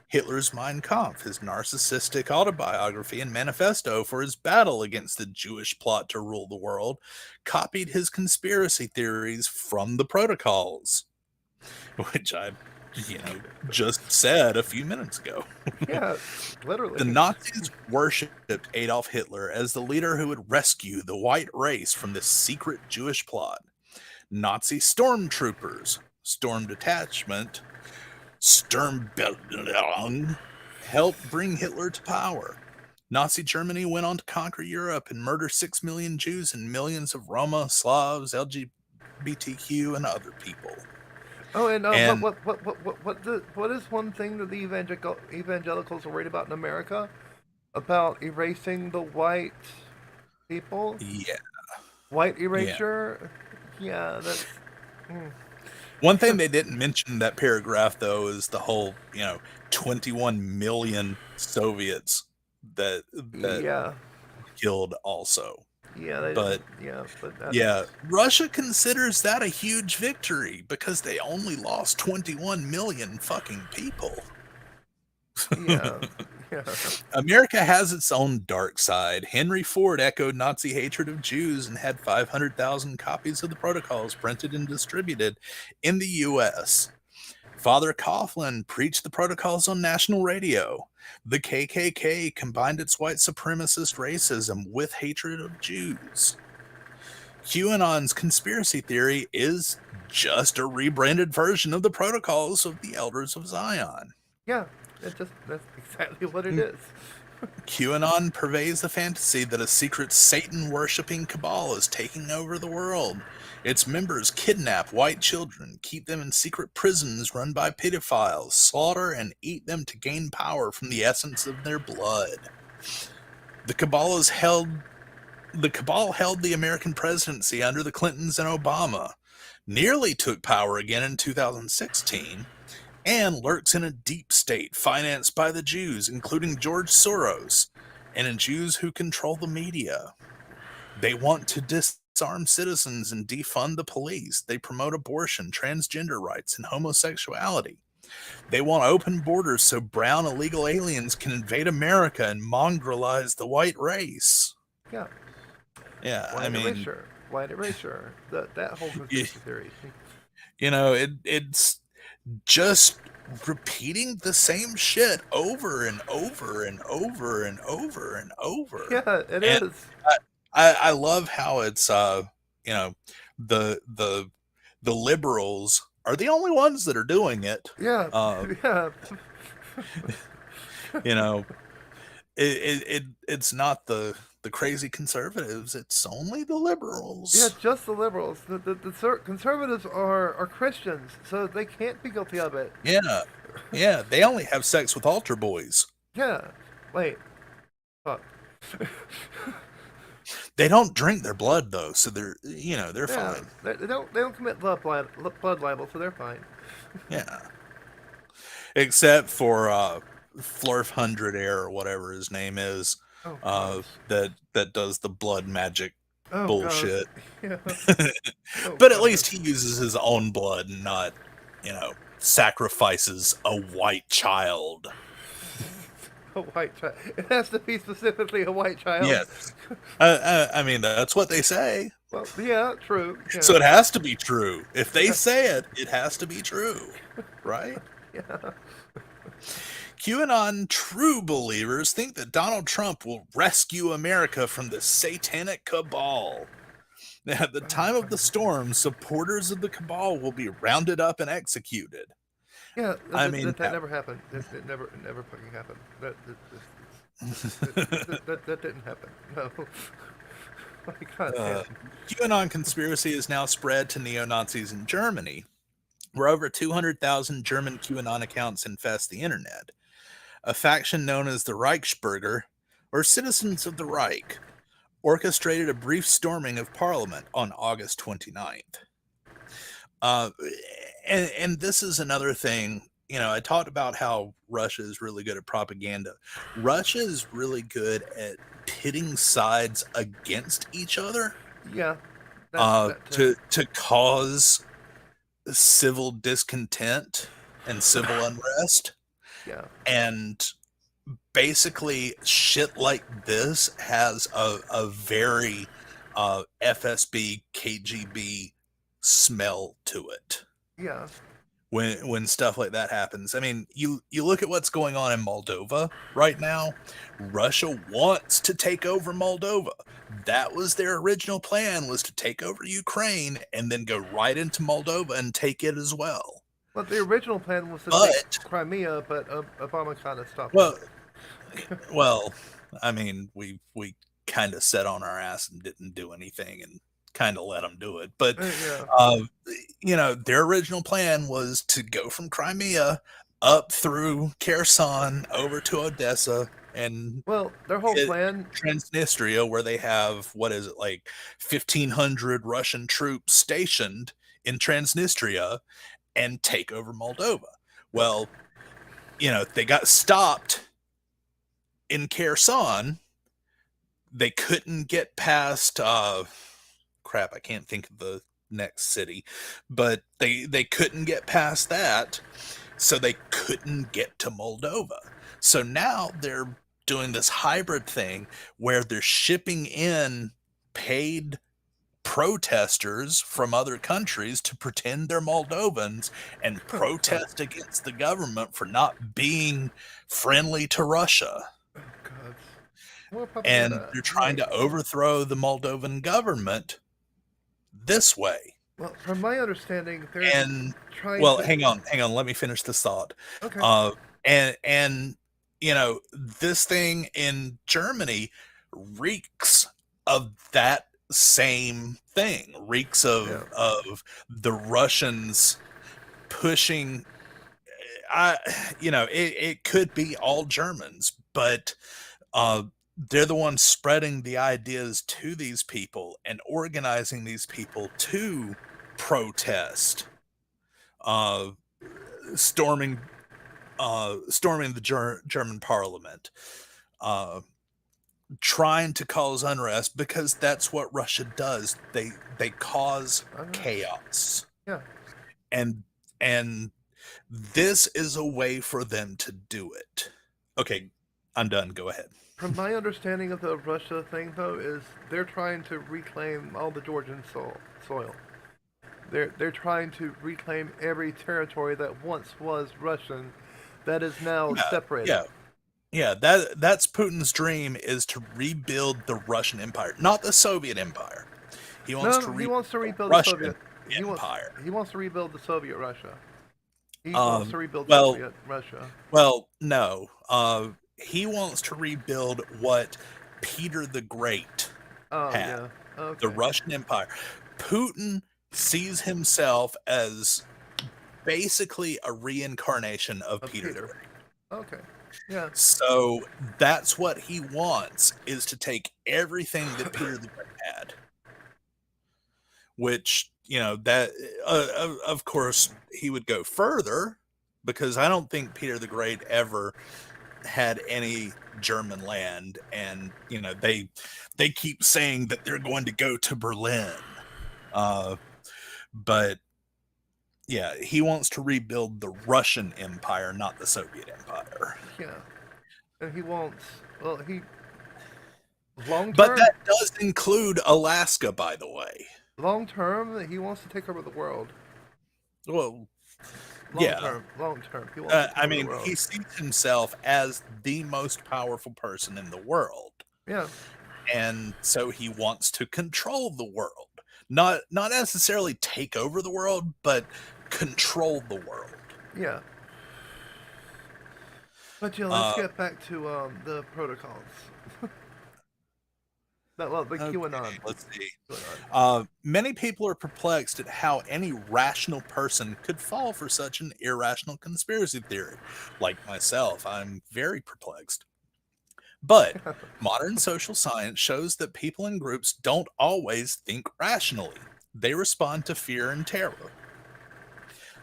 Hitler's Mein Kampf, his narcissistic autobiography and manifesto for his battle against the Jewish plot to rule the world, copied his conspiracy theories from the protocols, which I just said a few minutes ago. Yeah, The literally. Nazis worshipped Adolf Hitler as the leader who would rescue the white race from this secret Jewish plot. Nazi stormtroopers, Storm Detachment, Sturmbellung, helped bring Hitler to power. Nazi Germany went on to conquer Europe and murder 6 million Jews and millions of Roma, Slavs, LGBTQ, and other people. Oh, and And what is one thing that the evangelicals are worried about in America about erasing the white people? yeah, White yeah. erasure? Yeah, that's. Mm. One thing they didn't mention in that paragraph, though, is the whole, 21 million Soviets that Yeah, killed also. yeah, they didn't. But Yeah, but that's. yeah, Russia considers that a huge victory because they only lost 21 million fucking people. Yeah, yeah, America has its own dark side. Henry Ford echoed Nazi hatred of Jews and had 500,000 copies of the protocols printed and distributed in the US. Father Coughlin preached the protocols on national radio. The KKK combined its white supremacist racism with hatred of Jews. QAnon's conspiracy theory is just a rebranded version of the protocols of the Elders of Zion. yeah. That's exactly what it is. QAnon purveys the fantasy that a secret Satan worshipping cabal is taking over the world. Its members kidnap white children, keep them in secret prisons run by pedophiles, slaughter and eat them to gain power from the essence of their blood. The cabal held the American presidency under the Clintons and Obama, nearly took power again in 2016, and lurks in a deep state financed by the Jews, including George Soros, and in Jews who control the media. They want to disarm citizens and defund the police. They promote abortion, transgender rights, and homosexuality. They want open borders so brown illegal aliens can invade America and mongrelize the white race. Yeah, Yeah, I white mean, erasure, white erasure. That whole you, conspiracy theory. it's just repeating the same shit over and over and over and over and over. Yeah, it And is. I love how it's you know the the the liberals are the only ones that are doing it. Yeah, Uh, yeah, you know, it's not the crazy conservatives. It's only the yeah. liberals. Just the liberals. The conservatives are Christians, so they can't be guilty of it. Yeah, yeah. They only have sex with altar boys. Yeah. Wait. Fuck. They don't drink their blood though, so they're they're Yeah. fine. They don't commit blood libel, so they're fine. Yeah, except for Flurf Hundred Air or whatever his name is, Oh gosh. that does the blood magic Oh gosh. bullshit. Yeah. Oh But at gosh. least he uses his own blood and not, sacrifices a white child. A white child. It has to be specifically a white child. Yes. I mean, that's what they say. Well, yeah, true. Yeah. So it has to be true. If they say it, it has to be true. Right? Yeah. QAnon true believers think that Donald Trump will rescue America from the satanic cabal. At the time of the storm, supporters of the cabal will be rounded up and executed. Yeah. I mean, that never happened. It never fucking happened. That didn't happen. No. My God. QAnon conspiracy is now spread to neo-Nazis in Germany, where over 200,000 German QAnon accounts infest the internet. A faction known as the Reichsbürger, or Citizens of the Reich, orchestrated a brief storming of Parliament on August 29th. And this is another thing. I talked about how Russia is really good at propaganda. Russia is really good at pitting sides against each other. Yeah. That to cause civil discontent and civil unrest. Yeah. And basically, shit like this has a very FSB, KGB smell to it. Yeah. when stuff like that happens. I mean, you look at what's going on in Moldova right now. Russia wants to take over Moldova. That was their original plan, was to take over Ukraine and then go right into Moldova and take it as well. But the original plan was to take But Crimea, but Obama kind of stopped well, it. well, I mean, we kind of sat on our ass and didn't do anything and kind of let them do it. But Yeah. uh, their original plan was to go from Crimea up through Kherson over to Odessa and Well, their whole hit plan. Transnistria, where they have, what is it, like 1,500 Russian troops stationed in Transnistria, and take over Moldova. Well, they got stopped in Kherson. They couldn't get past crap, I can't think of the next city, but they couldn't get past that, so they couldn't get to Moldova. So now they're doing this hybrid thing where they're shipping in paid protesters from other countries to pretend they're Moldovans and protest against the government for not being friendly to Russia. Oh, God. More And propaganda. they're trying to overthrow the Moldovan government this way. Well, from my understanding, they're And trying well, to. hang on, let me finish this thought. Okay. And this thing in Germany reeks of that same thing. Reeks of Yeah. of the Russians pushing. It could be all Germans, but they're the ones spreading the ideas to these people and organizing these people to protest, uh, storming the German parliament, uh, trying to cause unrest, because that's what Russia does. They cause chaos, Yeah. and this is a way for them to do it. Okay, I'm done. Go ahead. From my understanding of the Russia thing, though, is they're trying to reclaim all the Georgian soil. They're trying to reclaim every territory that once was Russian, that is now separated. Yeah. That's Putin's dream, is to rebuild the Russian Empire, not the Soviet Empire. He wants to rebuild the Russian Soviet Empire. He wants to rebuild the Soviet Russia. He Um, wants to rebuild well- Soviet Russia. Well, no. He wants to rebuild what Peter the Great Oh had, yeah. Okay. the Russian Empire. Putin sees himself as basically a reincarnation of Peter the Peter. Great. Okay. Yeah. So that's what he wants, is to take everything that Peter the Great had, which, that of course he would go further, because I don't think Peter the Great ever had any German land, and they keep saying that they're going to go to Berlin, but yeah, he wants to rebuild the Russian Empire, not the Soviet Empire. Yeah. And he wants. Well, he. Long But term. that does include Alaska, by the way. Long term, he wants to take over the world. Well, Long yeah. term. Long term. He wants to take I over mean, the world. he sees himself as the most powerful person in the world. Yeah. And so he wants to control the world. Not necessarily take over the world, but control the world. Yeah. But yeah, let's get back to the protocols. The QAnon. Let's see. QAnon. Many people are perplexed at how any rational person could fall for such an irrational conspiracy theory. Like myself, I'm very perplexed. But modern social science shows that people in groups don't always think rationally. They respond to fear and terror.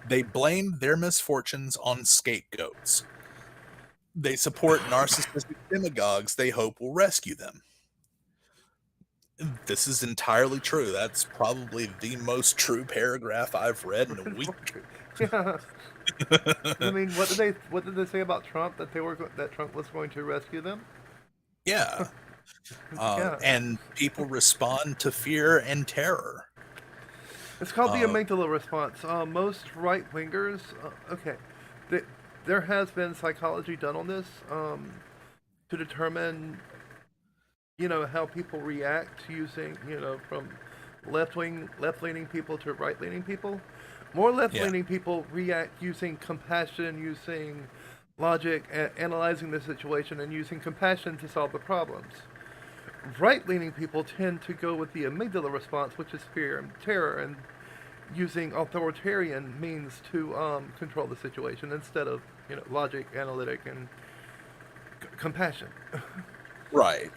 They blame their misfortunes on scapegoats. They support narcissistic demagogues they hope will rescue them. This is entirely true. That's probably the most true paragraph I've read in a week. Yeah. I mean, what did they say about Trump, that that Trump was going to rescue them? Yeah. Yeah. And people respond to fear and terror. It's called the Uh, amygdala response. Most right wingers, okay, th- there has been psychology done on this to determine, how people react using, from left leaning people to right leaning people. More left yeah, leaning people react using compassion, using logic, analyzing the situation, and using compassion to solve the problems. Right leaning people tend to go with the amygdala response, which is fear and terror, and using authoritarian means to control the situation instead of logic, analytic, and compassion. right.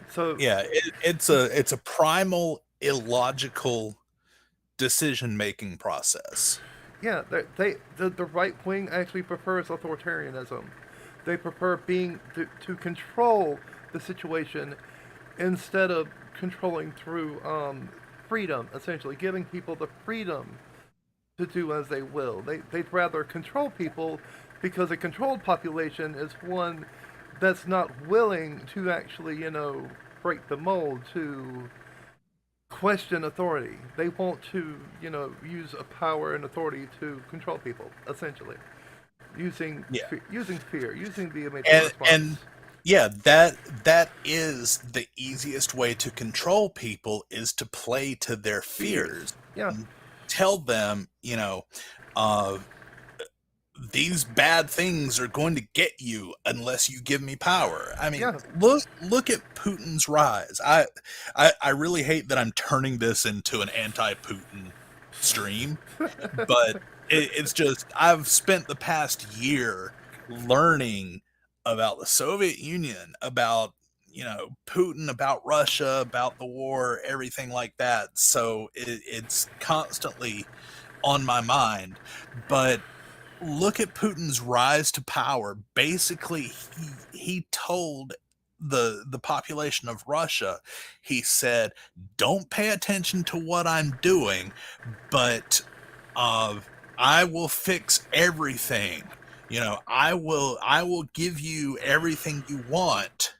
So Yeah, it's a primal illogical decision making process. yeah, the right wing actually prefers authoritarianism. They prefer being to control the situation instead of controlling through freedom, essentially giving people the freedom to do as they will. They'd rather control people because a controlled population is one that's not willing to actually, break the mold, to question authority. They want to, use a power and authority to control people, essentially. Using Yeah. using fear, using the amygdala And response. yeah, that is the easiest way to control people, is to play to their Fears. fears Yeah, and tell them, uh these bad things are going to get you unless you give me power. I mean, yeah. look at Putin's rise. I really hate that I'm turning this into an anti-Putin stream, but it's just I've spent the past year learning about the Soviet Union, about Putin, about Russia, about the war, everything like that. So it's constantly on my mind. But look at Putin's rise to power. Basically, he told the population of Russia, he said, "Don't pay attention to what I'm doing, but uh, I will fix everything. I will give you everything you want,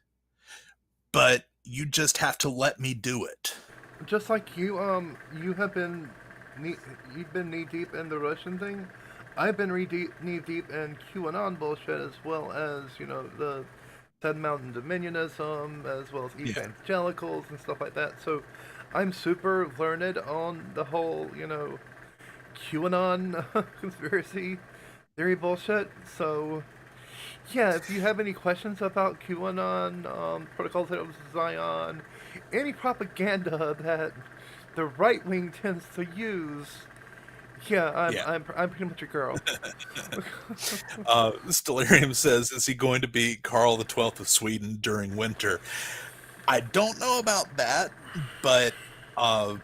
but you just have to let me do it." Just like you, you have been, knee, you've been knee deep in the Russian thing. I've been knee deep in QAnon bullshit as well as the Ted Mountain Dominionism, as well as Yeah. evangelicals and stuff like that. So, I'm super learned on the whole QAnon conspiracy theory bullshit. So, yeah, if you have any questions about QAnon, protocols of Zion, any propaganda that the right wing tends to use, yeah, Yeah. I'm pretty much a girl. Stellarium says, "Is he going to be Carl the 12th of Sweden during winter?" I don't know about that, but uh,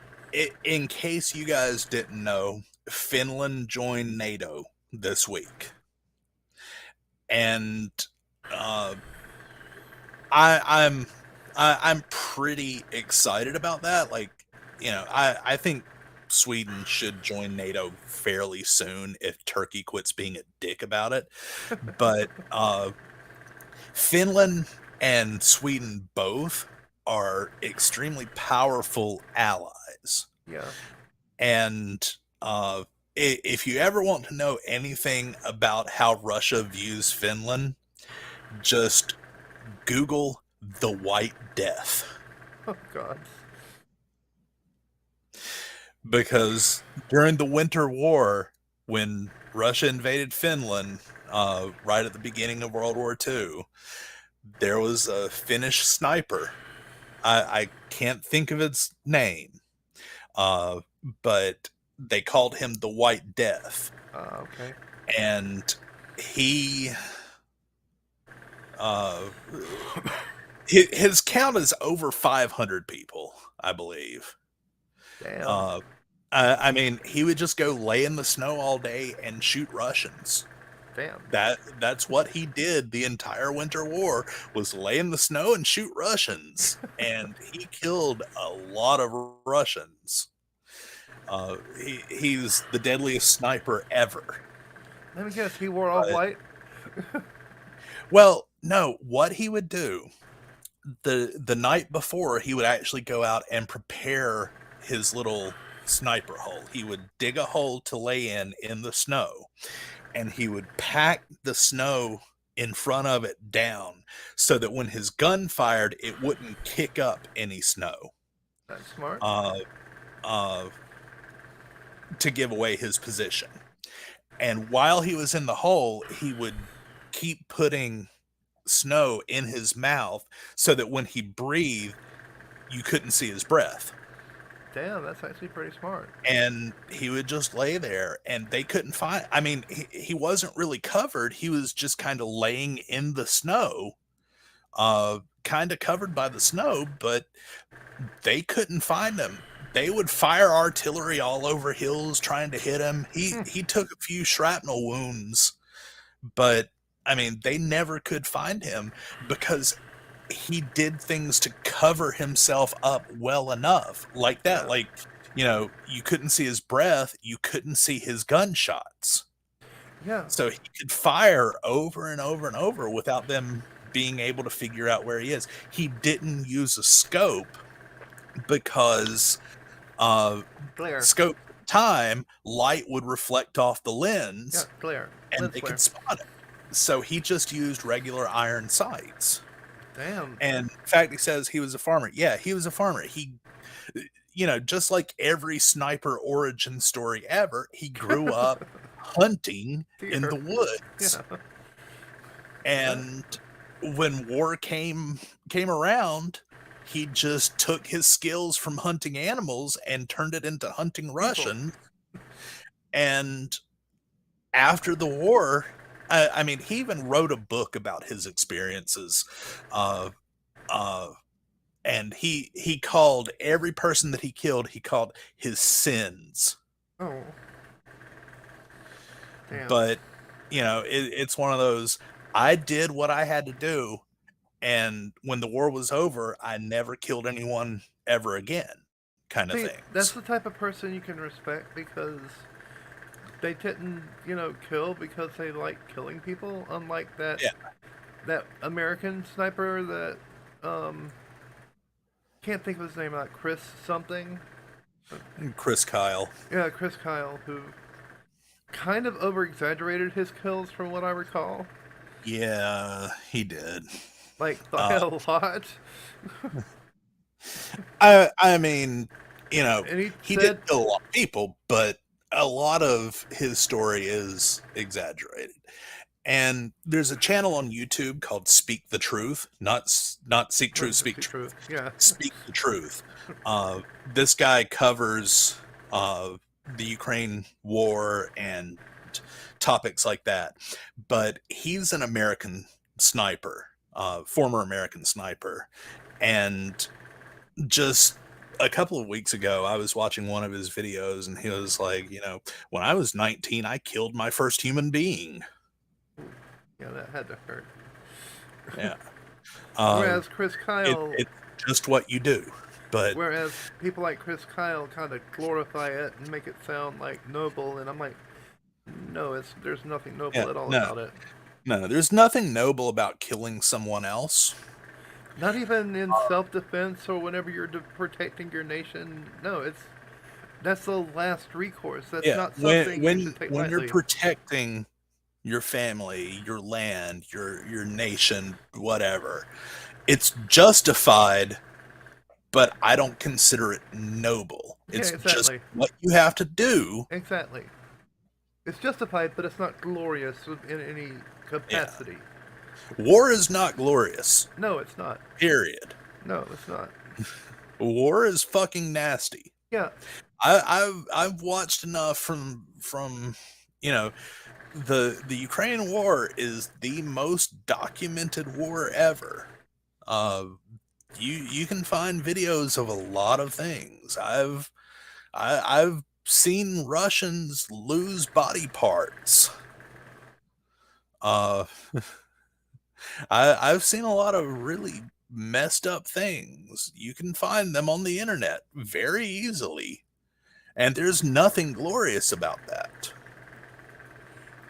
in case you guys didn't know, Finland joined NATO this week, and uh, I'm I'm pretty excited about that. Like, I think Sweden should join NATO fairly soon if Turkey quits being a dick about it. But Finland and Sweden both are extremely powerful allies. Yeah. And if you ever want to know anything about how Russia views Finland, just Google the White Death. Oh God. Because during the Winter War, when Russia invaded Finland, right at the beginning of World War II, there was a Finnish sniper. I can't think of its name, uh, but they called him the White Death, Okay. and he uh, his count is over 500 people, I believe. Damn. Uh, I mean, he would just go lay in the snow all day and shoot Russians. Damn. That's what he did the entire Winter War, was lay in the snow and shoot Russians, and he killed a lot of Russians. He's the deadliest sniper ever. Let me guess. He wore all But white. well, no, what he would do the night before, he would actually go out and prepare his little sniper hole. He would dig a hole to lay in the snow, and he would pack the snow in front of it down so that when his gun fired, it wouldn't kick up any snow. That's smart. Uh, uh, to give away his position. And while he was in the hole, he would keep putting snow in his mouth so that when he breathed, you couldn't see his breath. Damn, that's actually pretty smart. And he would just lay there, and they couldn't find. I mean, he wasn't really covered. He was just kind of laying in the snow, kind of covered by the snow, but they couldn't find him. They would fire artillery all over hills trying to hit him. He took a few shrapnel wounds, but I mean, they never could find him because he did things to cover himself up well enough, like that. Yeah. Like, you couldn't see his breath, you couldn't see his gunshots. Yeah. So he could fire over and over and over without them being able to figure out where he is. He didn't use a scope because Glare. scope time, light would reflect off the lens. Yeah, glare. And Lens they glare. could spot him. So he just used regular iron sights. Damn. And in fact, he says he was a farmer. Yeah, he was a farmer. He, just like every sniper origin story ever, he grew up hunting in the woods. Yeah. And when war came around, he just took his skills from hunting animals and turned it into hunting Russian. And after the war, I mean, he even wrote a book about his experiences. And he called every person that he killed, he called his sins. Oh. Damn. But, it's one of those, I did what I had to do. And when the war was over, I never killed anyone ever again, kind of See, thing. that's the type of person you can respect because they didn't, kill because they like killing people. Unlike that American sniper that can't think of his name, like Chris something. Chris Kyle. Yeah, Chris Kyle, who kind of over exaggerated his kills from what I recall. Yeah, he did. Like by a lot. I mean, And he did kill a lot of people, but a lot of his story is exaggerated. And there's a channel on YouTube called Speak the Truth, not Seek Truth, Speak Truth. Yeah. Speak the Truth. This guy covers the Ukraine war and topics like that. But he's an American sniper, former American sniper. And just a couple of weeks ago, I was watching one of his videos, and he was like, when I was 19, I killed my first human being. Yeah, that had to hurt. Yeah. Whereas Chris Kyle... It's just what you do. But whereas people like Chris Kyle kind of glorify it and make it sound like noble, and I'm like, no, there's nothing noble at all about it. No, there's nothing noble about killing someone else. Not even in self-defense or whenever you're protecting your nation. No, that's the last recourse. That's not something you should take when lightly. you're protecting your family, your land, your nation, whatever, it's justified, but I don't consider it noble. It's just what you have to do. Exactly. It's justified, but it's not glorious in any capacity. Yeah. War is not glorious. No, it's not. Period. No, it's not. War is fucking nasty. Yeah. I've watched enough from the Ukraine war is the most documented war ever. You can find videos of a lot of things. I've seen Russians lose body parts. I've seen a lot of really messed up things. You can find them on the internet very easily, and there's nothing glorious about that.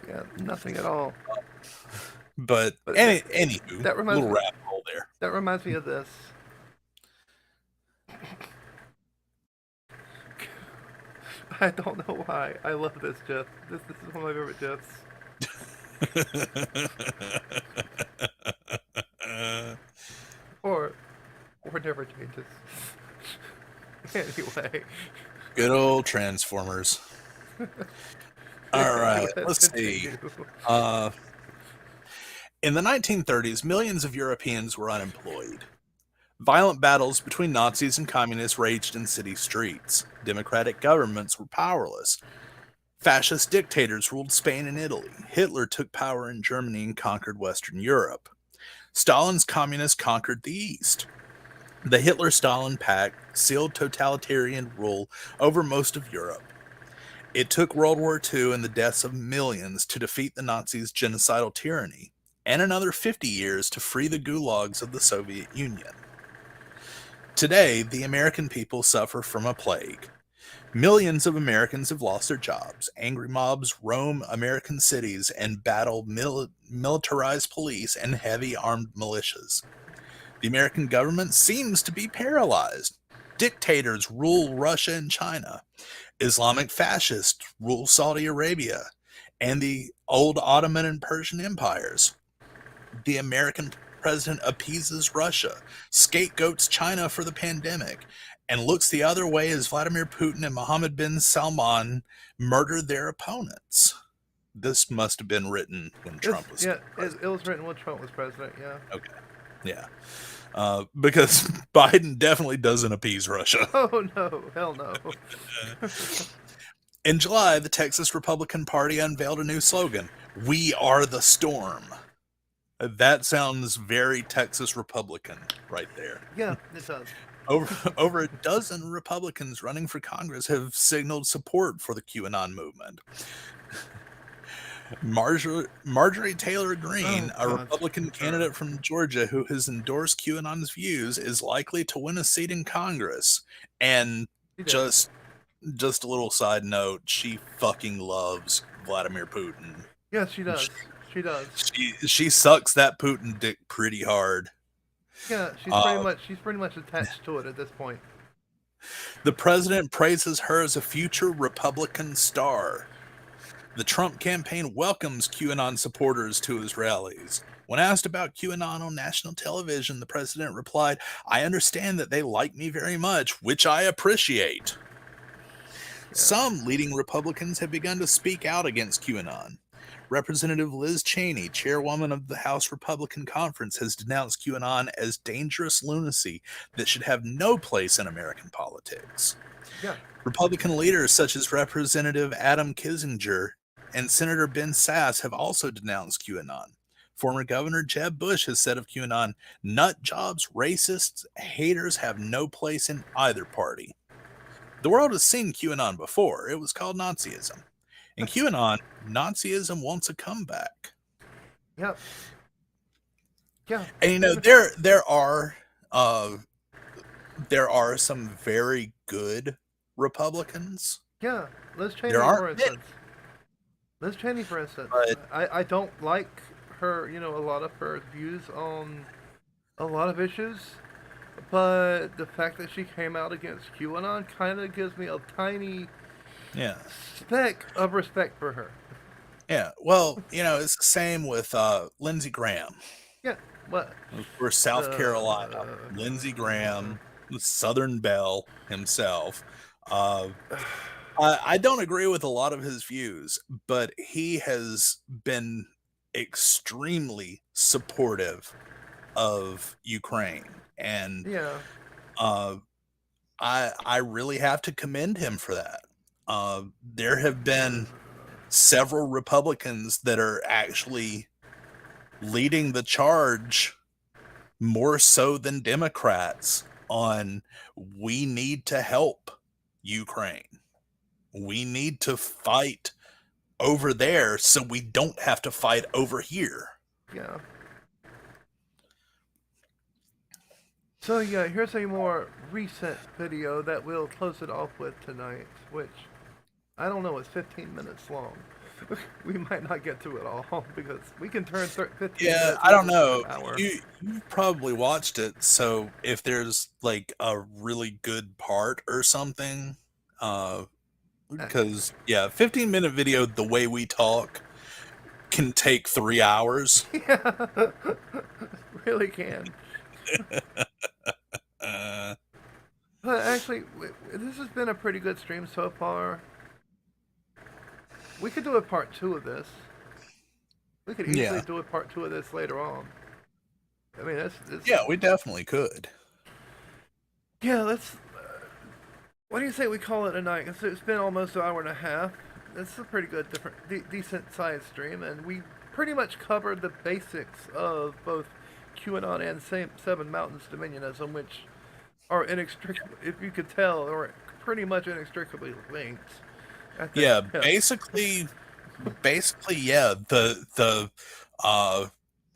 Yeah, nothing at all. But anywho, that reminds little me, rabbit hole there. That reminds me of this. I don't know why. I love this GIF. This is one of my favorite GIFs. Or never changes. Anyway. Good old Transformers. All right, let's see. In the 1930s, millions of Europeans were unemployed. Violent battles between Nazis and communists raged in city streets. Democratic governments were powerless. Fascist dictators ruled Spain and Italy. Hitler took power in Germany and conquered Western Europe. Stalin's communists conquered the East. The Hitler-Stalin Pact sealed totalitarian rule over most of Europe. It took World War II and the deaths of millions to defeat the Nazis' genocidal tyranny, and another 50 years to free the gulags of the Soviet Union. Today, the American people suffer from a plague. Millions of Americans have lost their jobs. Angry mobs roam American cities and battle militarized police and heavy armed militias. The American government seems to be paralyzed. Dictators rule Russia and China. Islamic fascists rule Saudi Arabia and the old Ottoman and Persian empires. The American president appeases Russia, scapegoats China for the pandemic, and looks the other way as Vladimir Putin and Mohammed bin Salman murder their opponents. This must have been written when Trump was president. It was written when Trump was president, yeah. Okay. Yeah. Because Biden definitely doesn't appease Russia. Oh, no. Hell no. In July, the Texas Republican Party unveiled a new slogan, "We are the storm." That sounds very Texas Republican right there. Yeah, it does. Over a dozen Republicans running for Congress have signaled support for the QAnon movement. Marjorie Taylor Greene, a Republican candidate from Georgia who has endorsed QAnon's views, is likely to win a seat in Congress. And just a little side note, she fucking loves Vladimir Putin. Yes, she does. She does. She sucks that Putin dick pretty hard. Yeah, she's pretty much attached to it at this point. The president praises her as a future Republican star. The Trump campaign welcomes QAnon supporters to his rallies. When asked about QAnon on national television, the president replied, "I understand that they like me very much, which I appreciate." Yeah. Some leading Republicans have begun to speak out against QAnon. Representative Liz Cheney, chairwoman of the House Republican Conference, has denounced QAnon as dangerous lunacy that should have no place in American politics. Yeah. Republican leaders such as Representative Adam Kinzinger and Senator Ben Sasse have also denounced QAnon. Former Governor Jeb Bush has said of QAnon, "Nut jobs, racists, haters have no place in either party." The world has seen QAnon before. It was called Nazism. In QAnon, Nazism wants a comeback. Yep. Yeah. And you know, there are some very good Republicans. Yeah, Liz Cheney, for instance. Liz Cheney, for instance. I don't like her, a lot of her views on a lot of issues, but the fact that she came out against QAnon kind of gives me a tiny speck of respect for her. Yeah, well, it's the same with Lindsey Graham. Yeah, what? For South Carolina, Lindsey Graham, Southern Belle himself. I don't agree with a lot of his views, but he has been extremely supportive of Ukraine, and I really have to commend him for that. There have been several Republicans that are actually leading the charge more so than Democrats on we need to help Ukraine. We need to fight over there so we don't have to fight over here. Yeah. So yeah, here's a more recent video that we'll close it off with tonight, which I don't know, it's 15 minutes long. We might not get to it all because we can turn 15 minutes. I don't know. You probably watched it, so if there's like a really good part or something, Because, yeah, 15-minute video, the way we talk, can take 3 hours. Yeah, really can. Uh, But actually, this has been a pretty good stream so far. We could do a part 2 of this. We could easily yeah. do a part 2 of this later on. I mean, it's Yeah, we definitely could. yeah. Let's. What do you say we call it a night? It's been almost an hour and a half. It's a pretty good, decent sized stream, and we pretty much covered the basics of both QAnon and Seven Mountains Dominionism, which are inextricably, if you could tell, are pretty much inextricably linked at the Yeah, hip. basically, yeah, the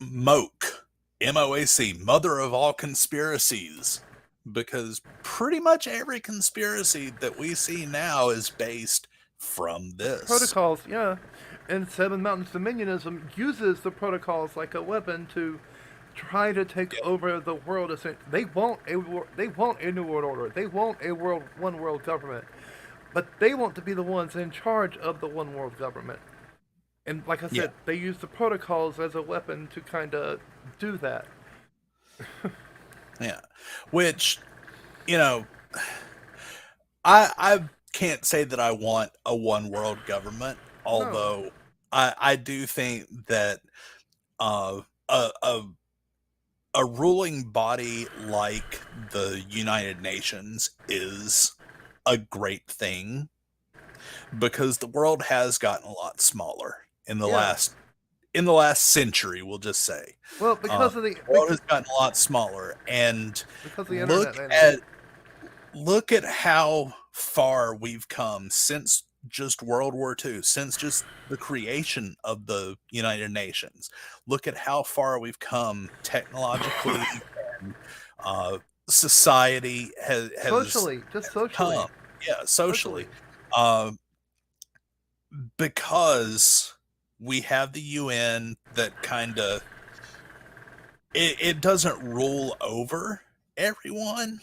Moak, MOAC, mother of all conspiracies, because pretty much every conspiracy that we see now is based from this. Protocols, yeah. And Seven Mountains Dominionism uses the protocols like a weapon to try to take Yeah, over the world. They want a new world order. They want a one world government, but they want to be the ones in charge of the one world government. And like I yeah, said, they use the protocols as a weapon to kind of do that. yeah. Which, you know, I can't say that I want a one world government, No, although I do think that uh, a, a ruling body like the United Nations is a great thing because the world has gotten a lot smaller yeah. in the last century, we'll just say. Well, Uh, because of the the world has gotten a lot smaller, and because of the look internet, mainly. at look at how far we've come since just World War II, since just the creation of the United Nations. Look at how far we've come technologically, and society has Socially, just socially, come. Yeah, socially. socially. Uh, because we have the UN that kind of it doesn't rule over everyone,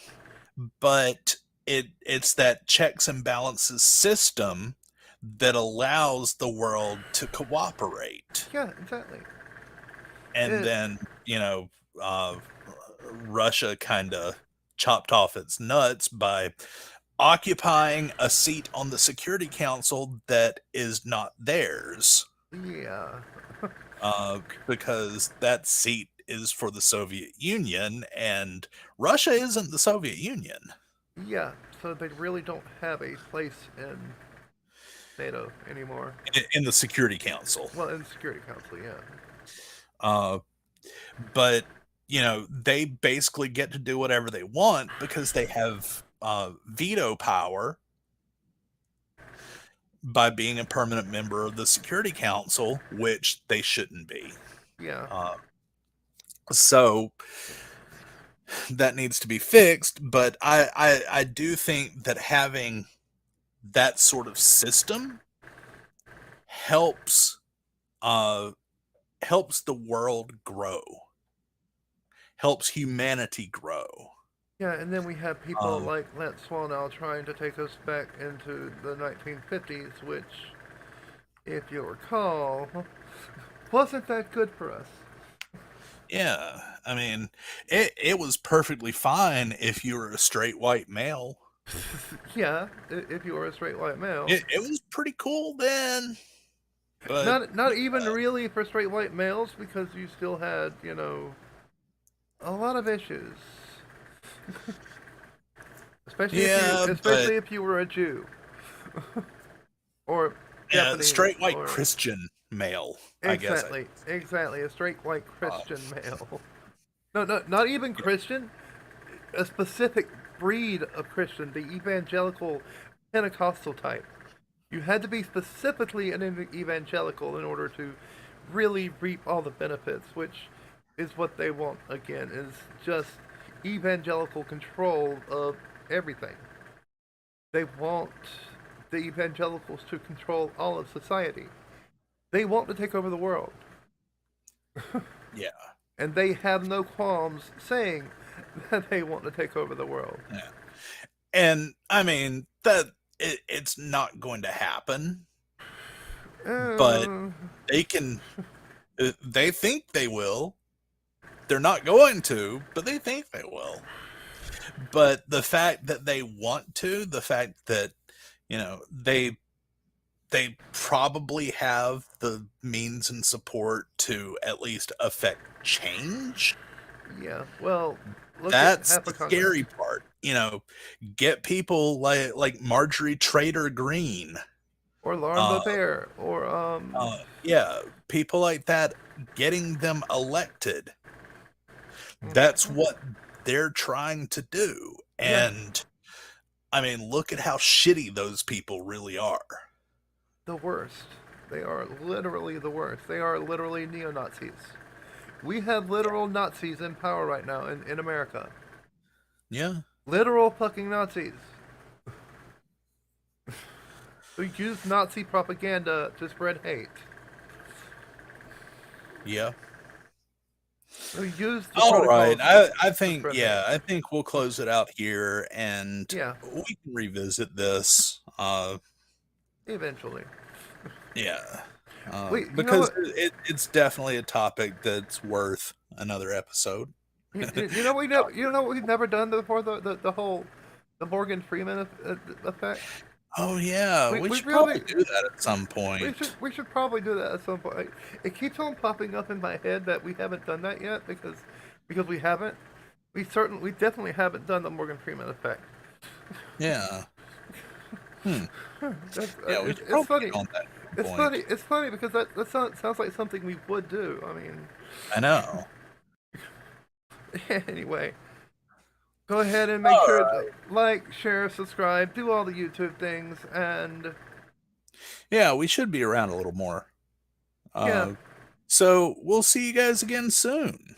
but it's that checks and balances system that allows the world to cooperate. Yeah, exactly. And It then, uh, Russia kind of chopped off its nuts by occupying a seat on the Security Council that is not theirs, yeah. because that seat is for the Soviet Union, and Russia isn't the Soviet Union. Yeah, so they really don't have a place in NATO anymore. In the Security Council. Well, in the Security Council, yeah. Uh, but they basically get to do whatever they want because they have veto power by being a permanent member of the Security Council, which they shouldn't be. Yeah. So that needs to be fixed. But I do think that having that sort of system helps helps the world grow, helps humanity grow. Yeah, and then we have people Um, like Lance Swallow trying to take us back into the 1950s, which, if you'll recall, wasn't that good for us. yeah, I mean, it was perfectly fine if you were a straight white male. Yeah, if you were a straight white male. It was pretty cool then, but Not even really for straight white males, because you still had, a lot of issues. yeah, but Especially if you were a Jew. Or yeah, Japanese, straight white or Christian male, I guess. exactly, a straight white Uh, Christian male. No, not even Christian. A specific breed of Christian, the evangelical Pentecostal type. You had to be specifically an evangelical in order to really reap all the benefits, which is what they want. Again, is just evangelical control of everything. They want the evangelicals to control all of society. They want to take over the world. yeah, And they have no qualms saying that they want to take over the world. yeah, and I mean that it's not going to happen, but Uh, they can. They think they will. They're not going to, but they think they will. But the fact that they want to, the fact that they probably have the means and support to at least affect change. yeah. Well, look at That's half the of Congress. scary part. Get people like Marjorie Trader Green. Or Lauren Uh, Boebert. Or, yeah, people like that, getting them elected. That's mhm. what they're trying to do. Yeah. And I mean, look at how shitty those people really are. The worst. They are literally the worst. They are literally neo-Nazis. We have literal Nazis in power right now in America. Yeah. Literal fucking Nazis. Who use Nazi propaganda to spread hate. Yeah. Who use the All right. protocols I to think, spread hate. yeah, I think we'll close it out here and Yeah, we can revisit this. eventually. Yeah. Wait, you know Because what? it's definitely a topic that's worth another episode. You know what we've never done before the whole the Morgan Freeman effect. Oh, yeah. We We should probably really do that at some point. we should probably do that at some point. It keeps on popping up in my head that we haven't done that yet because we haven't. We definitely haven't done the Morgan Freeman effect. Yeah. Hmm. That's, Yeah, we should it's probably funny. get on that at some It's point. funny. It's funny because that sounds like something we would do. I mean, I know. anyway, go ahead and make All sure right. to like, share, subscribe, do all the YouTube things, and Yeah, we should be around a little more. yeah, So we'll see you guys again soon.